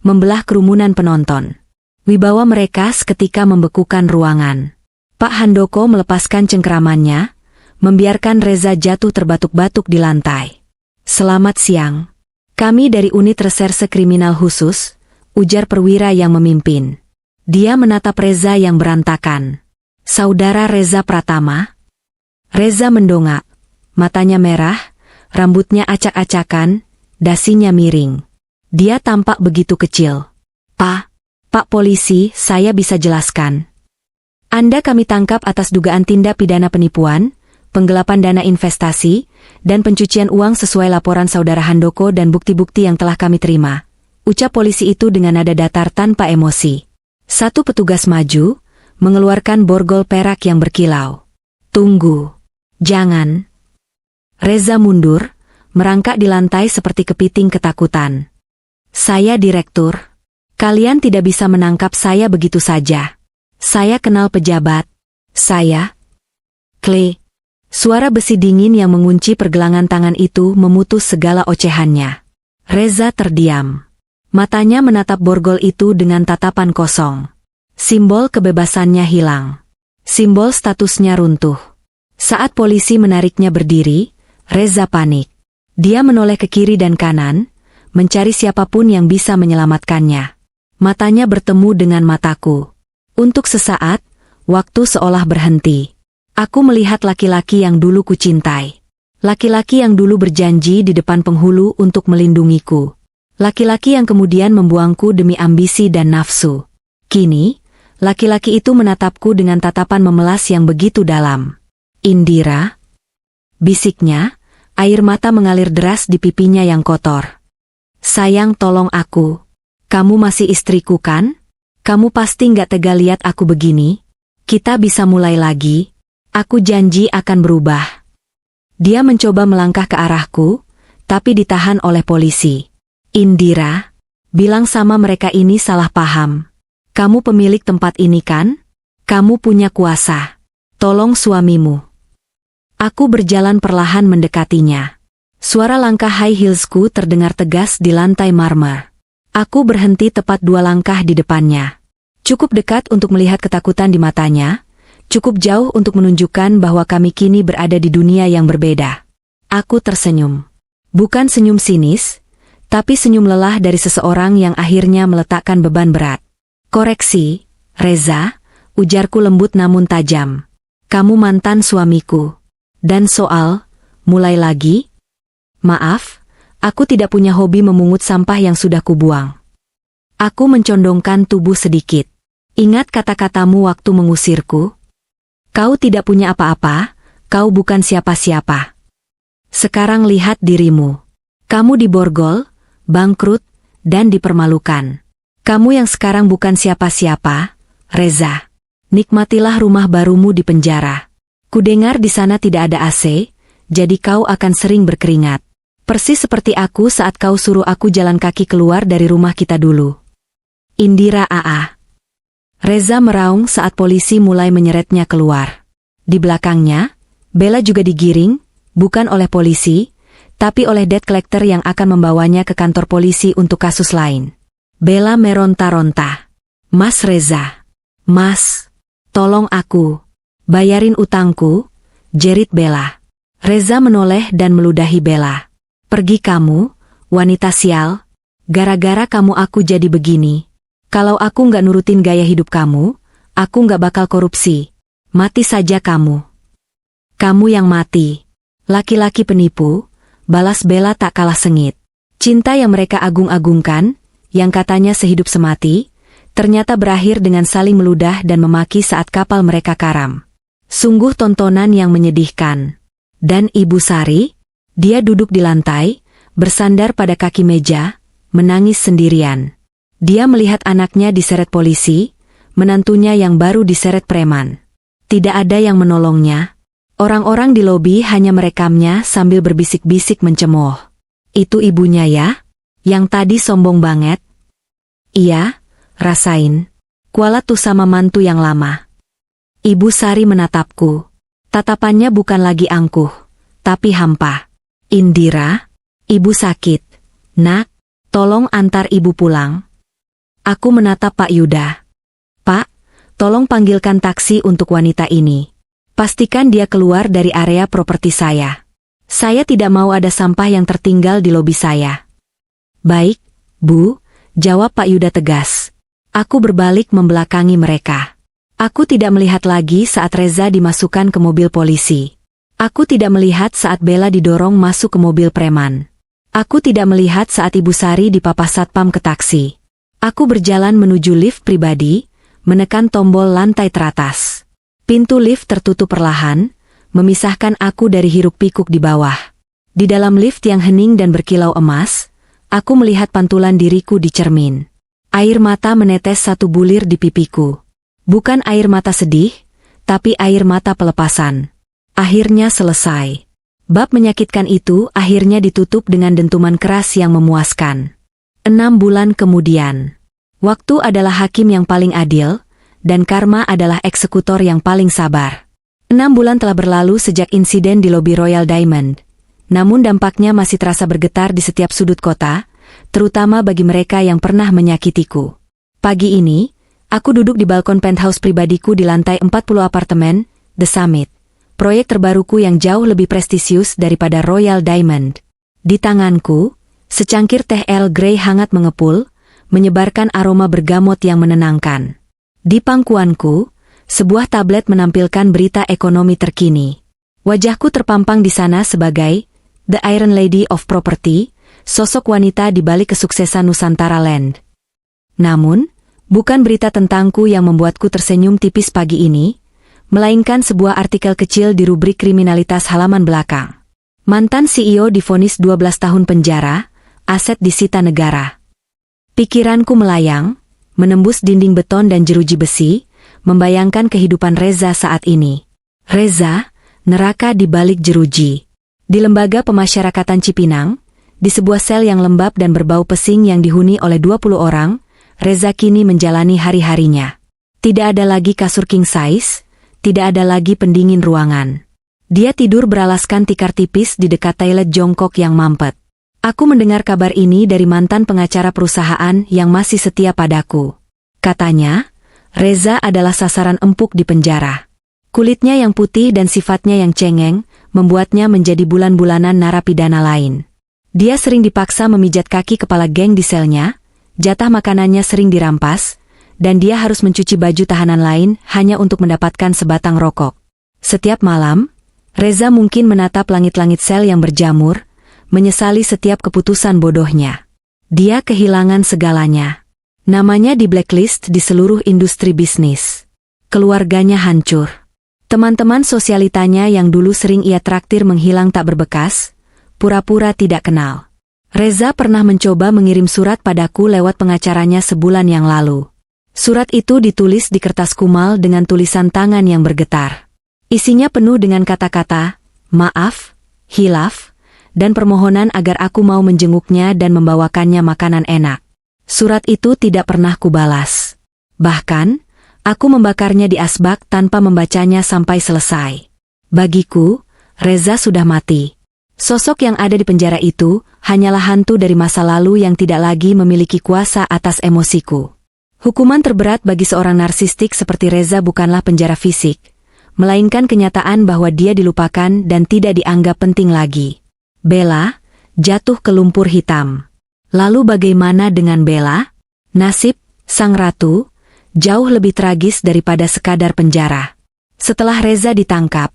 membelah kerumunan penonton. Wibawa mereka seketika membekukan ruangan. Pak Handoko melepaskan cengkeramannya, membiarkan Reza jatuh terbatuk-batuk di lantai. Selamat siang. Kami dari Unit Reserse Kriminal Khusus, ujar perwira yang memimpin. Dia menatap Reza yang berantakan. Saudara Reza Pratama? Reza mendongak. Matanya merah, rambutnya acak-acakan, dasinya miring. Dia tampak begitu kecil. Pak polisi, saya bisa jelaskan. Anda kami tangkap atas dugaan tindak pidana penipuan, penggelapan dana investasi, dan pencucian uang sesuai laporan saudara Handoko dan bukti-bukti yang telah kami terima. Ucap polisi itu dengan nada datar tanpa emosi. Satu petugas maju, mengeluarkan borgol perak yang berkilau. Tunggu. Jangan. Reza mundur, merangkak di lantai seperti kepiting ketakutan. Saya direktur. Kalian tidak bisa menangkap saya begitu saja. Saya kenal pejabat. Saya. Klik. Suara besi dingin yang mengunci pergelangan tangan itu memutus segala ocehannya. Reza terdiam. Matanya menatap borgol itu dengan tatapan kosong. Simbol kebebasannya hilang. Simbol statusnya runtuh. Saat polisi menariknya berdiri, Reza panik. Dia menoleh ke kiri dan kanan, mencari siapapun yang bisa menyelamatkannya. Matanya bertemu dengan mataku. Untuk sesaat, waktu seolah berhenti. Aku melihat laki-laki yang dulu kucintai. Laki-laki yang dulu berjanji di depan penghulu untuk melindungiku. Laki-laki yang kemudian membuangku demi ambisi dan nafsu. Kini, laki-laki itu menatapku dengan tatapan memelas yang begitu dalam. Indira? Bisiknya, air mata mengalir deras di pipinya yang kotor. Sayang, tolong aku. Kamu masih istriku kan? Kamu pasti nggak tega lihat aku begini. Kita bisa mulai lagi. Aku janji akan berubah. Dia mencoba melangkah ke arahku, tapi ditahan oleh polisi. Indira, bilang sama mereka ini salah paham. Kamu pemilik tempat ini kan? Kamu punya kuasa. Tolong suamimu. Aku berjalan perlahan mendekatinya. Suara langkah high heelsku terdengar tegas di lantai marmer. Aku berhenti tepat 2 langkah di depannya. Cukup dekat untuk melihat ketakutan di matanya, cukup jauh untuk menunjukkan bahwa kami kini berada di dunia yang berbeda. Aku tersenyum. Bukan senyum sinis, tapi senyum lelah dari seseorang yang akhirnya meletakkan beban berat. Koreksi, Reza, ujarku lembut namun tajam. Kamu mantan suamiku. Dan soal, mulai lagi? Maaf, aku tidak punya hobi memungut sampah yang sudah kubuang. Aku mencondongkan tubuh sedikit. Ingat kata-katamu waktu mengusirku? Kau tidak punya apa-apa, kau bukan siapa-siapa. Sekarang lihat dirimu. Kamu diborgol, bangkrut, dan dipermalukan. Kamu yang sekarang bukan siapa-siapa, Reza. Nikmatilah rumah barumu di penjara. Kudengar di sana tidak ada AC, jadi kau akan sering berkeringat. Persis seperti aku saat kau suruh aku jalan kaki keluar dari rumah kita dulu. Indira AA. Reza meraung saat polisi mulai menyeretnya keluar. Di belakangnya, Bella juga digiring, bukan oleh polisi, tapi oleh debt collector yang akan membawanya ke kantor polisi untuk kasus lain. Bella meronta-ronta. Mas Reza. Mas, tolong aku. Bayarin utangku, jerit Bella. Reza menoleh dan meludahi Bella. Pergi kamu, wanita sial. Gara-gara kamu aku jadi begini. Kalau aku nggak nurutin gaya hidup kamu, aku nggak bakal korupsi. Mati saja kamu. Kamu yang mati. Laki-laki penipu, balas Bella tak kalah sengit. Cinta yang mereka agung-agungkan, yang katanya sehidup semati, ternyata berakhir dengan saling meludah dan memaki saat kapal mereka karam. Sungguh tontonan yang menyedihkan. Dan Ibu Sari? Dia duduk di lantai, bersandar pada kaki meja, menangis sendirian. Dia melihat anaknya diseret polisi, menantunya yang baru diseret preman. Tidak ada yang menolongnya. Orang-orang di lobi hanya merekamnya sambil berbisik-bisik mencemooh. Itu ibunya ya? Yang tadi sombong banget? Iya, rasain. Kualat tuh sama mantu yang lama. Ibu Sari menatapku. Tatapannya bukan lagi angkuh, tapi hampa. Indira, ibu sakit. Nak, tolong antar ibu pulang. Aku menatap Pak Yuda. Pak, tolong panggilkan taksi untuk wanita ini. Pastikan dia keluar dari area properti saya. Saya tidak mau ada sampah yang tertinggal di lobi saya. Baik, Bu, Jawab Pak Yuda tegas. Aku berbalik membelakangi mereka. Aku tidak melihat lagi saat Reza dimasukkan ke mobil polisi. Aku tidak melihat saat Bella didorong masuk ke mobil preman. Aku tidak melihat saat Ibu Sari dipapah satpam ke taksi. Aku berjalan menuju lift pribadi, menekan tombol lantai teratas. Pintu lift tertutup perlahan, memisahkan aku dari hiruk-pikuk di bawah. Di dalam lift yang hening dan berkilau emas, aku melihat pantulan diriku di cermin. Air mata menetes satu bulir di pipiku. Bukan air mata sedih, tapi air mata pelepasan. Akhirnya selesai. Bab menyakitkan itu akhirnya ditutup dengan dentuman keras yang memuaskan. 6 bulan kemudian. Waktu adalah hakim yang paling adil, dan karma adalah eksekutor yang paling sabar. 6 bulan telah berlalu sejak insiden di lobi Royal Diamond. Namun dampaknya masih terasa bergetar di setiap sudut kota, terutama bagi mereka yang pernah menyakitiku. Pagi ini, aku duduk di balkon penthouse pribadiku di lantai 40 apartemen, The Summit. Proyek terbaruku yang jauh lebih prestisius daripada Royal Diamond. Di tanganku, secangkir teh Earl Grey hangat mengepul, menyebarkan aroma bergamot yang menenangkan. Di pangkuanku, sebuah tablet menampilkan berita ekonomi terkini. Wajahku terpampang di sana sebagai The Iron Lady of Property, sosok wanita di balik kesuksesan Nusantara Land. Namun, bukan berita tentangku yang membuatku tersenyum tipis pagi ini, melainkan sebuah artikel kecil di rubrik kriminalitas halaman belakang. Mantan CEO divonis 12 tahun penjara, aset disita negara. Pikiranku melayang, menembus dinding beton dan jeruji besi, membayangkan kehidupan Reza saat ini. Reza, neraka di balik jeruji. Di lembaga pemasyarakatan Cipinang, di sebuah sel yang lembab dan berbau pesing yang dihuni oleh 20 orang, Reza kini menjalani hari-harinya. Tidak ada lagi kasur king size, tidak ada lagi pendingin ruangan. Dia tidur beralaskan tikar tipis di dekat toilet jongkok yang mampet. Aku mendengar kabar ini dari mantan pengacara perusahaan yang masih setia padaku. Katanya, Reza adalah sasaran empuk di penjara. Kulitnya yang putih dan sifatnya yang cengeng, membuatnya menjadi bulan-bulanan narapidana lain. Dia sering dipaksa memijat kaki kepala geng di selnya, jatah makanannya sering dirampas, dan dia harus mencuci baju tahanan lain hanya untuk mendapatkan sebatang rokok. Setiap malam, Reza mungkin menatap langit-langit sel yang berjamur, menyesali setiap keputusan bodohnya. Dia kehilangan segalanya. Namanya di blacklist di seluruh industri bisnis. Keluarganya hancur. Teman-teman sosialitanya yang dulu sering ia traktir menghilang tak berbekas, pura-pura tidak kenal. Reza pernah mencoba mengirim surat padaku lewat pengacaranya sebulan yang lalu. Surat itu ditulis di kertas kumal dengan tulisan tangan yang bergetar. Isinya penuh dengan kata-kata, maaf, hilaf, dan permohonan agar aku mau menjenguknya dan membawakannya makanan enak. Surat itu tidak pernah kubalas. Bahkan, aku membakarnya di asbak tanpa membacanya sampai selesai. Bagiku, Reza sudah mati. Sosok yang ada di penjara itu hanyalah hantu dari masa lalu yang tidak lagi memiliki kuasa atas emosiku. Hukuman terberat bagi seorang narsistik seperti Reza bukanlah penjara fisik, melainkan kenyataan bahwa dia dilupakan dan tidak dianggap penting lagi. Bella jatuh ke lumpur hitam. Lalu bagaimana dengan Bella? Nasib sang ratu jauh lebih tragis daripada sekadar penjara. Setelah Reza ditangkap,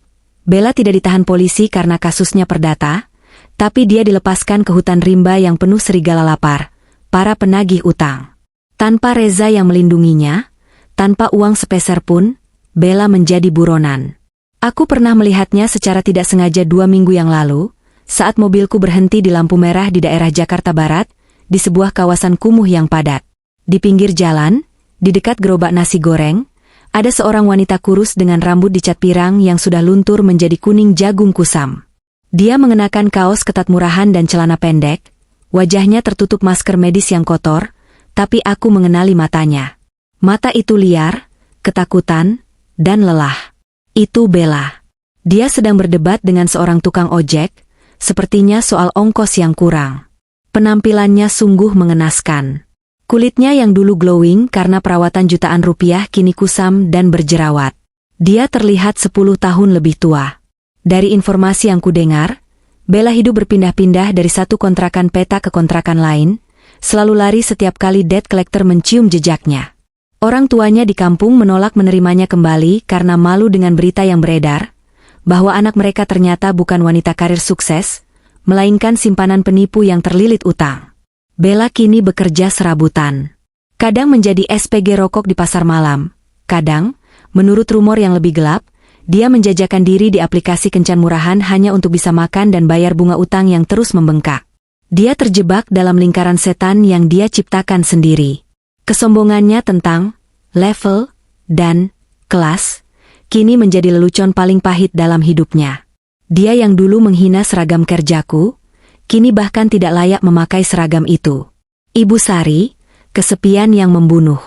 Bella tidak ditahan polisi karena kasusnya perdata, tapi dia dilepaskan ke hutan rimba yang penuh serigala lapar, para penagih utang. Tanpa Reza yang melindunginya, tanpa uang sepeser pun, Bella menjadi buronan. Aku pernah melihatnya secara tidak sengaja 2 minggu yang lalu, saat mobilku berhenti di lampu merah di daerah Jakarta Barat, di sebuah kawasan kumuh yang padat. Di pinggir jalan, di dekat gerobak nasi goreng, ada seorang wanita kurus dengan rambut dicat pirang yang sudah luntur menjadi kuning jagung kusam. Dia mengenakan kaos ketat murahan dan celana pendek, wajahnya tertutup masker medis yang kotor, tapi aku mengenali matanya. Mata itu liar, ketakutan, dan lelah. Itu Bella. Dia sedang berdebat dengan seorang tukang ojek, sepertinya soal ongkos yang kurang. Penampilannya sungguh mengenaskan. Kulitnya yang dulu glowing karena perawatan jutaan rupiah kini kusam dan berjerawat. Dia terlihat 10 tahun lebih tua. Dari informasi yang kudengar, Bella hidup berpindah-pindah dari satu kontrakan peta ke kontrakan lain, selalu lari setiap kali debt collector mencium jejaknya. Orang tuanya di kampung menolak menerimanya kembali karena malu dengan berita yang beredar, bahwa anak mereka ternyata bukan wanita karir sukses, melainkan simpanan penipu yang terlilit utang. Bella kini bekerja serabutan. Kadang menjadi SPG rokok di pasar malam, kadang, menurut rumor yang lebih gelap, dia menjajakan diri di aplikasi kencan murahan hanya untuk bisa makan dan bayar bunga utang yang terus membengkak. Dia terjebak dalam lingkaran setan yang dia ciptakan sendiri. Kesombongannya tentang level dan kelas kini menjadi lelucon paling pahit dalam hidupnya. Dia yang dulu menghina seragam kerjaku, kini bahkan tidak layak memakai seragam itu. Ibu Sari, kesepian yang membunuh.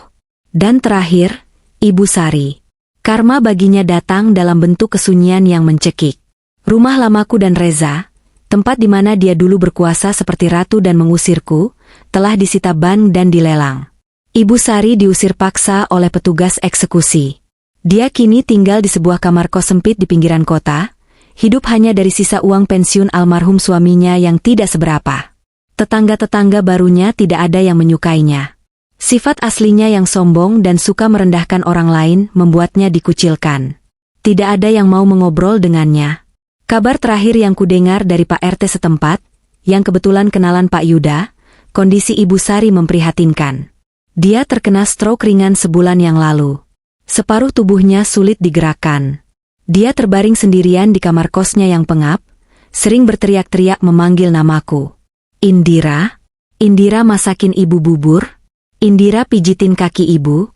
Dan terakhir, Ibu Sari. Karma baginya datang dalam bentuk kesunyian yang mencekik. Rumah lamaku dan Reza, tempat di mana dia dulu berkuasa seperti ratu dan mengusirku, telah disita ban dan dilelang. Ibu Sari diusir paksa oleh petugas eksekusi. Dia kini tinggal di sebuah kamar kos sempit di pinggiran kota, hidup hanya dari sisa uang pensiun almarhum suaminya yang tidak seberapa. Tetangga-tetangga barunya tidak ada yang menyukainya. Sifat aslinya yang sombong dan suka merendahkan orang lain membuatnya dikucilkan. Tidak ada yang mau mengobrol dengannya. Kabar terakhir yang kudengar dari Pak RT setempat, yang kebetulan kenalan Pak Yuda, kondisi Ibu Sari memprihatinkan. Dia terkena stroke ringan sebulan yang lalu. Separuh tubuhnya sulit digerakkan. Dia terbaring sendirian di kamar kosnya yang pengap, sering berteriak-teriak memanggil namaku. Indira? Indira masakin ibu bubur? Indira pijitin kaki ibu?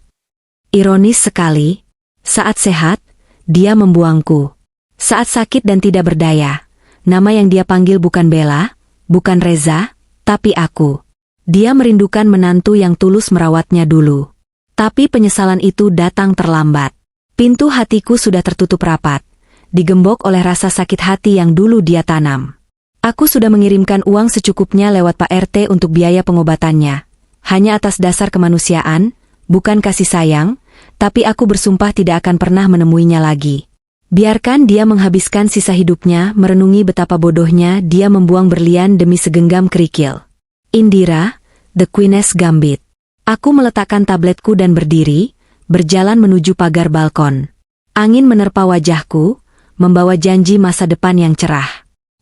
Ironis sekali, saat sehat, dia membuangku. Saat sakit dan tidak berdaya, nama yang dia panggil bukan Bella, bukan Reza, tapi aku. Dia merindukan menantu yang tulus merawatnya dulu. Tapi penyesalan itu datang terlambat. Pintu hatiku sudah tertutup rapat, digembok oleh rasa sakit hati yang dulu dia tanam. Aku sudah mengirimkan uang secukupnya lewat Pak RT untuk biaya pengobatannya. Hanya atas dasar kemanusiaan, bukan kasih sayang, tapi aku bersumpah tidak akan pernah menemuinya lagi. Biarkan dia menghabiskan sisa hidupnya merenungi betapa bodohnya dia membuang berlian demi segenggam kerikil. Indira, The Queen's Gambit. Aku meletakkan tabletku dan berdiri, berjalan menuju pagar balkon. Angin menerpa wajahku, membawa janji masa depan yang cerah.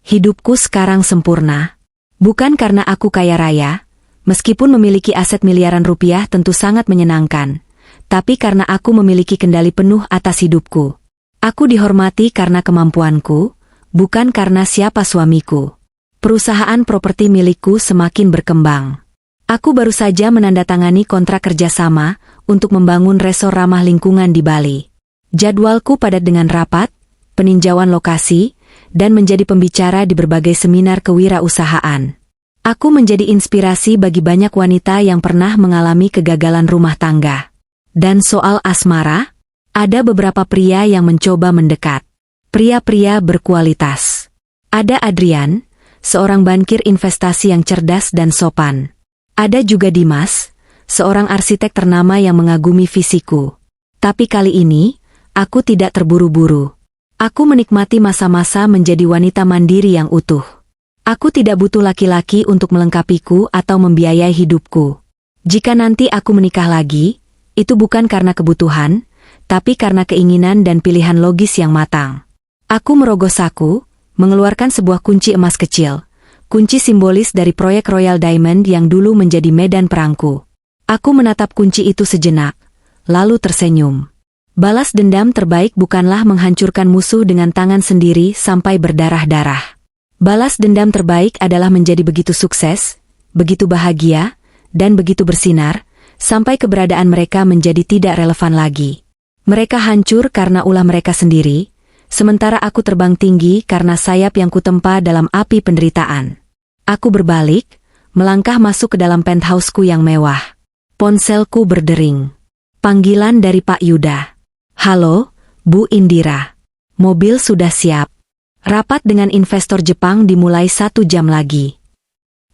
Hidupku sekarang sempurna. Bukan karena aku kaya raya, meskipun memiliki aset miliaran rupiah tentu sangat menyenangkan, tapi karena aku memiliki kendali penuh atas hidupku. Aku dihormati karena kemampuanku, bukan karena siapa suamiku. Perusahaan properti milikku semakin berkembang. Aku baru saja menandatangani kontrak kerjasama untuk membangun resor ramah lingkungan di Bali. Jadwalku padat dengan rapat, peninjauan lokasi, dan menjadi pembicara di berbagai seminar kewirausahaan. Aku menjadi inspirasi bagi banyak wanita yang pernah mengalami kegagalan rumah tangga. Dan soal asmara, ada beberapa pria yang mencoba mendekat. Pria-pria berkualitas. Ada Adrian, seorang bankir investasi yang cerdas dan sopan. Ada juga Dimas, seorang arsitek ternama yang mengagumi visiku. Tapi kali ini, aku tidak terburu-buru. Aku menikmati masa-masa menjadi wanita mandiri yang utuh. Aku tidak butuh laki-laki untuk melengkapiku atau membiayai hidupku. Jika nanti aku menikah lagi, itu bukan karena kebutuhan, tapi karena keinginan dan pilihan logis yang matang. Aku merogoh saku, mengeluarkan sebuah kunci emas kecil, kunci simbolis dari proyek Royal Diamond yang dulu menjadi medan perangku. Aku menatap kunci itu sejenak, lalu tersenyum. Balas dendam terbaik bukanlah menghancurkan musuh dengan tangan sendiri sampai berdarah-darah. Balas dendam terbaik adalah menjadi begitu sukses, begitu bahagia, dan begitu bersinar, sampai keberadaan mereka menjadi tidak relevan lagi. Mereka hancur karena ulah mereka sendiri, sementara aku terbang tinggi karena sayap yang kutempa dalam api penderitaan. Aku berbalik, melangkah masuk ke dalam penthouseku yang mewah. Ponselku berdering. Panggilan dari Pak Yuda. Halo, Bu Indira. Mobil sudah siap. Rapat dengan investor Jepang dimulai 1 jam lagi.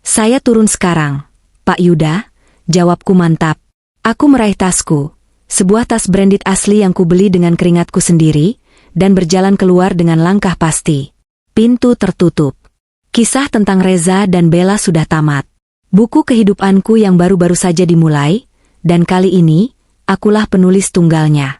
Saya turun sekarang, Pak Yuda, jawabku mantap. Aku meraih tasku, sebuah tas branded asli yang kubeli dengan keringatku sendiri, dan berjalan keluar dengan langkah pasti. Pintu tertutup. Kisah tentang Reza dan Bella sudah tamat. Buku kehidupanku yang baru-baru saja dimulai, dan kali ini, akulah penulis tunggalnya.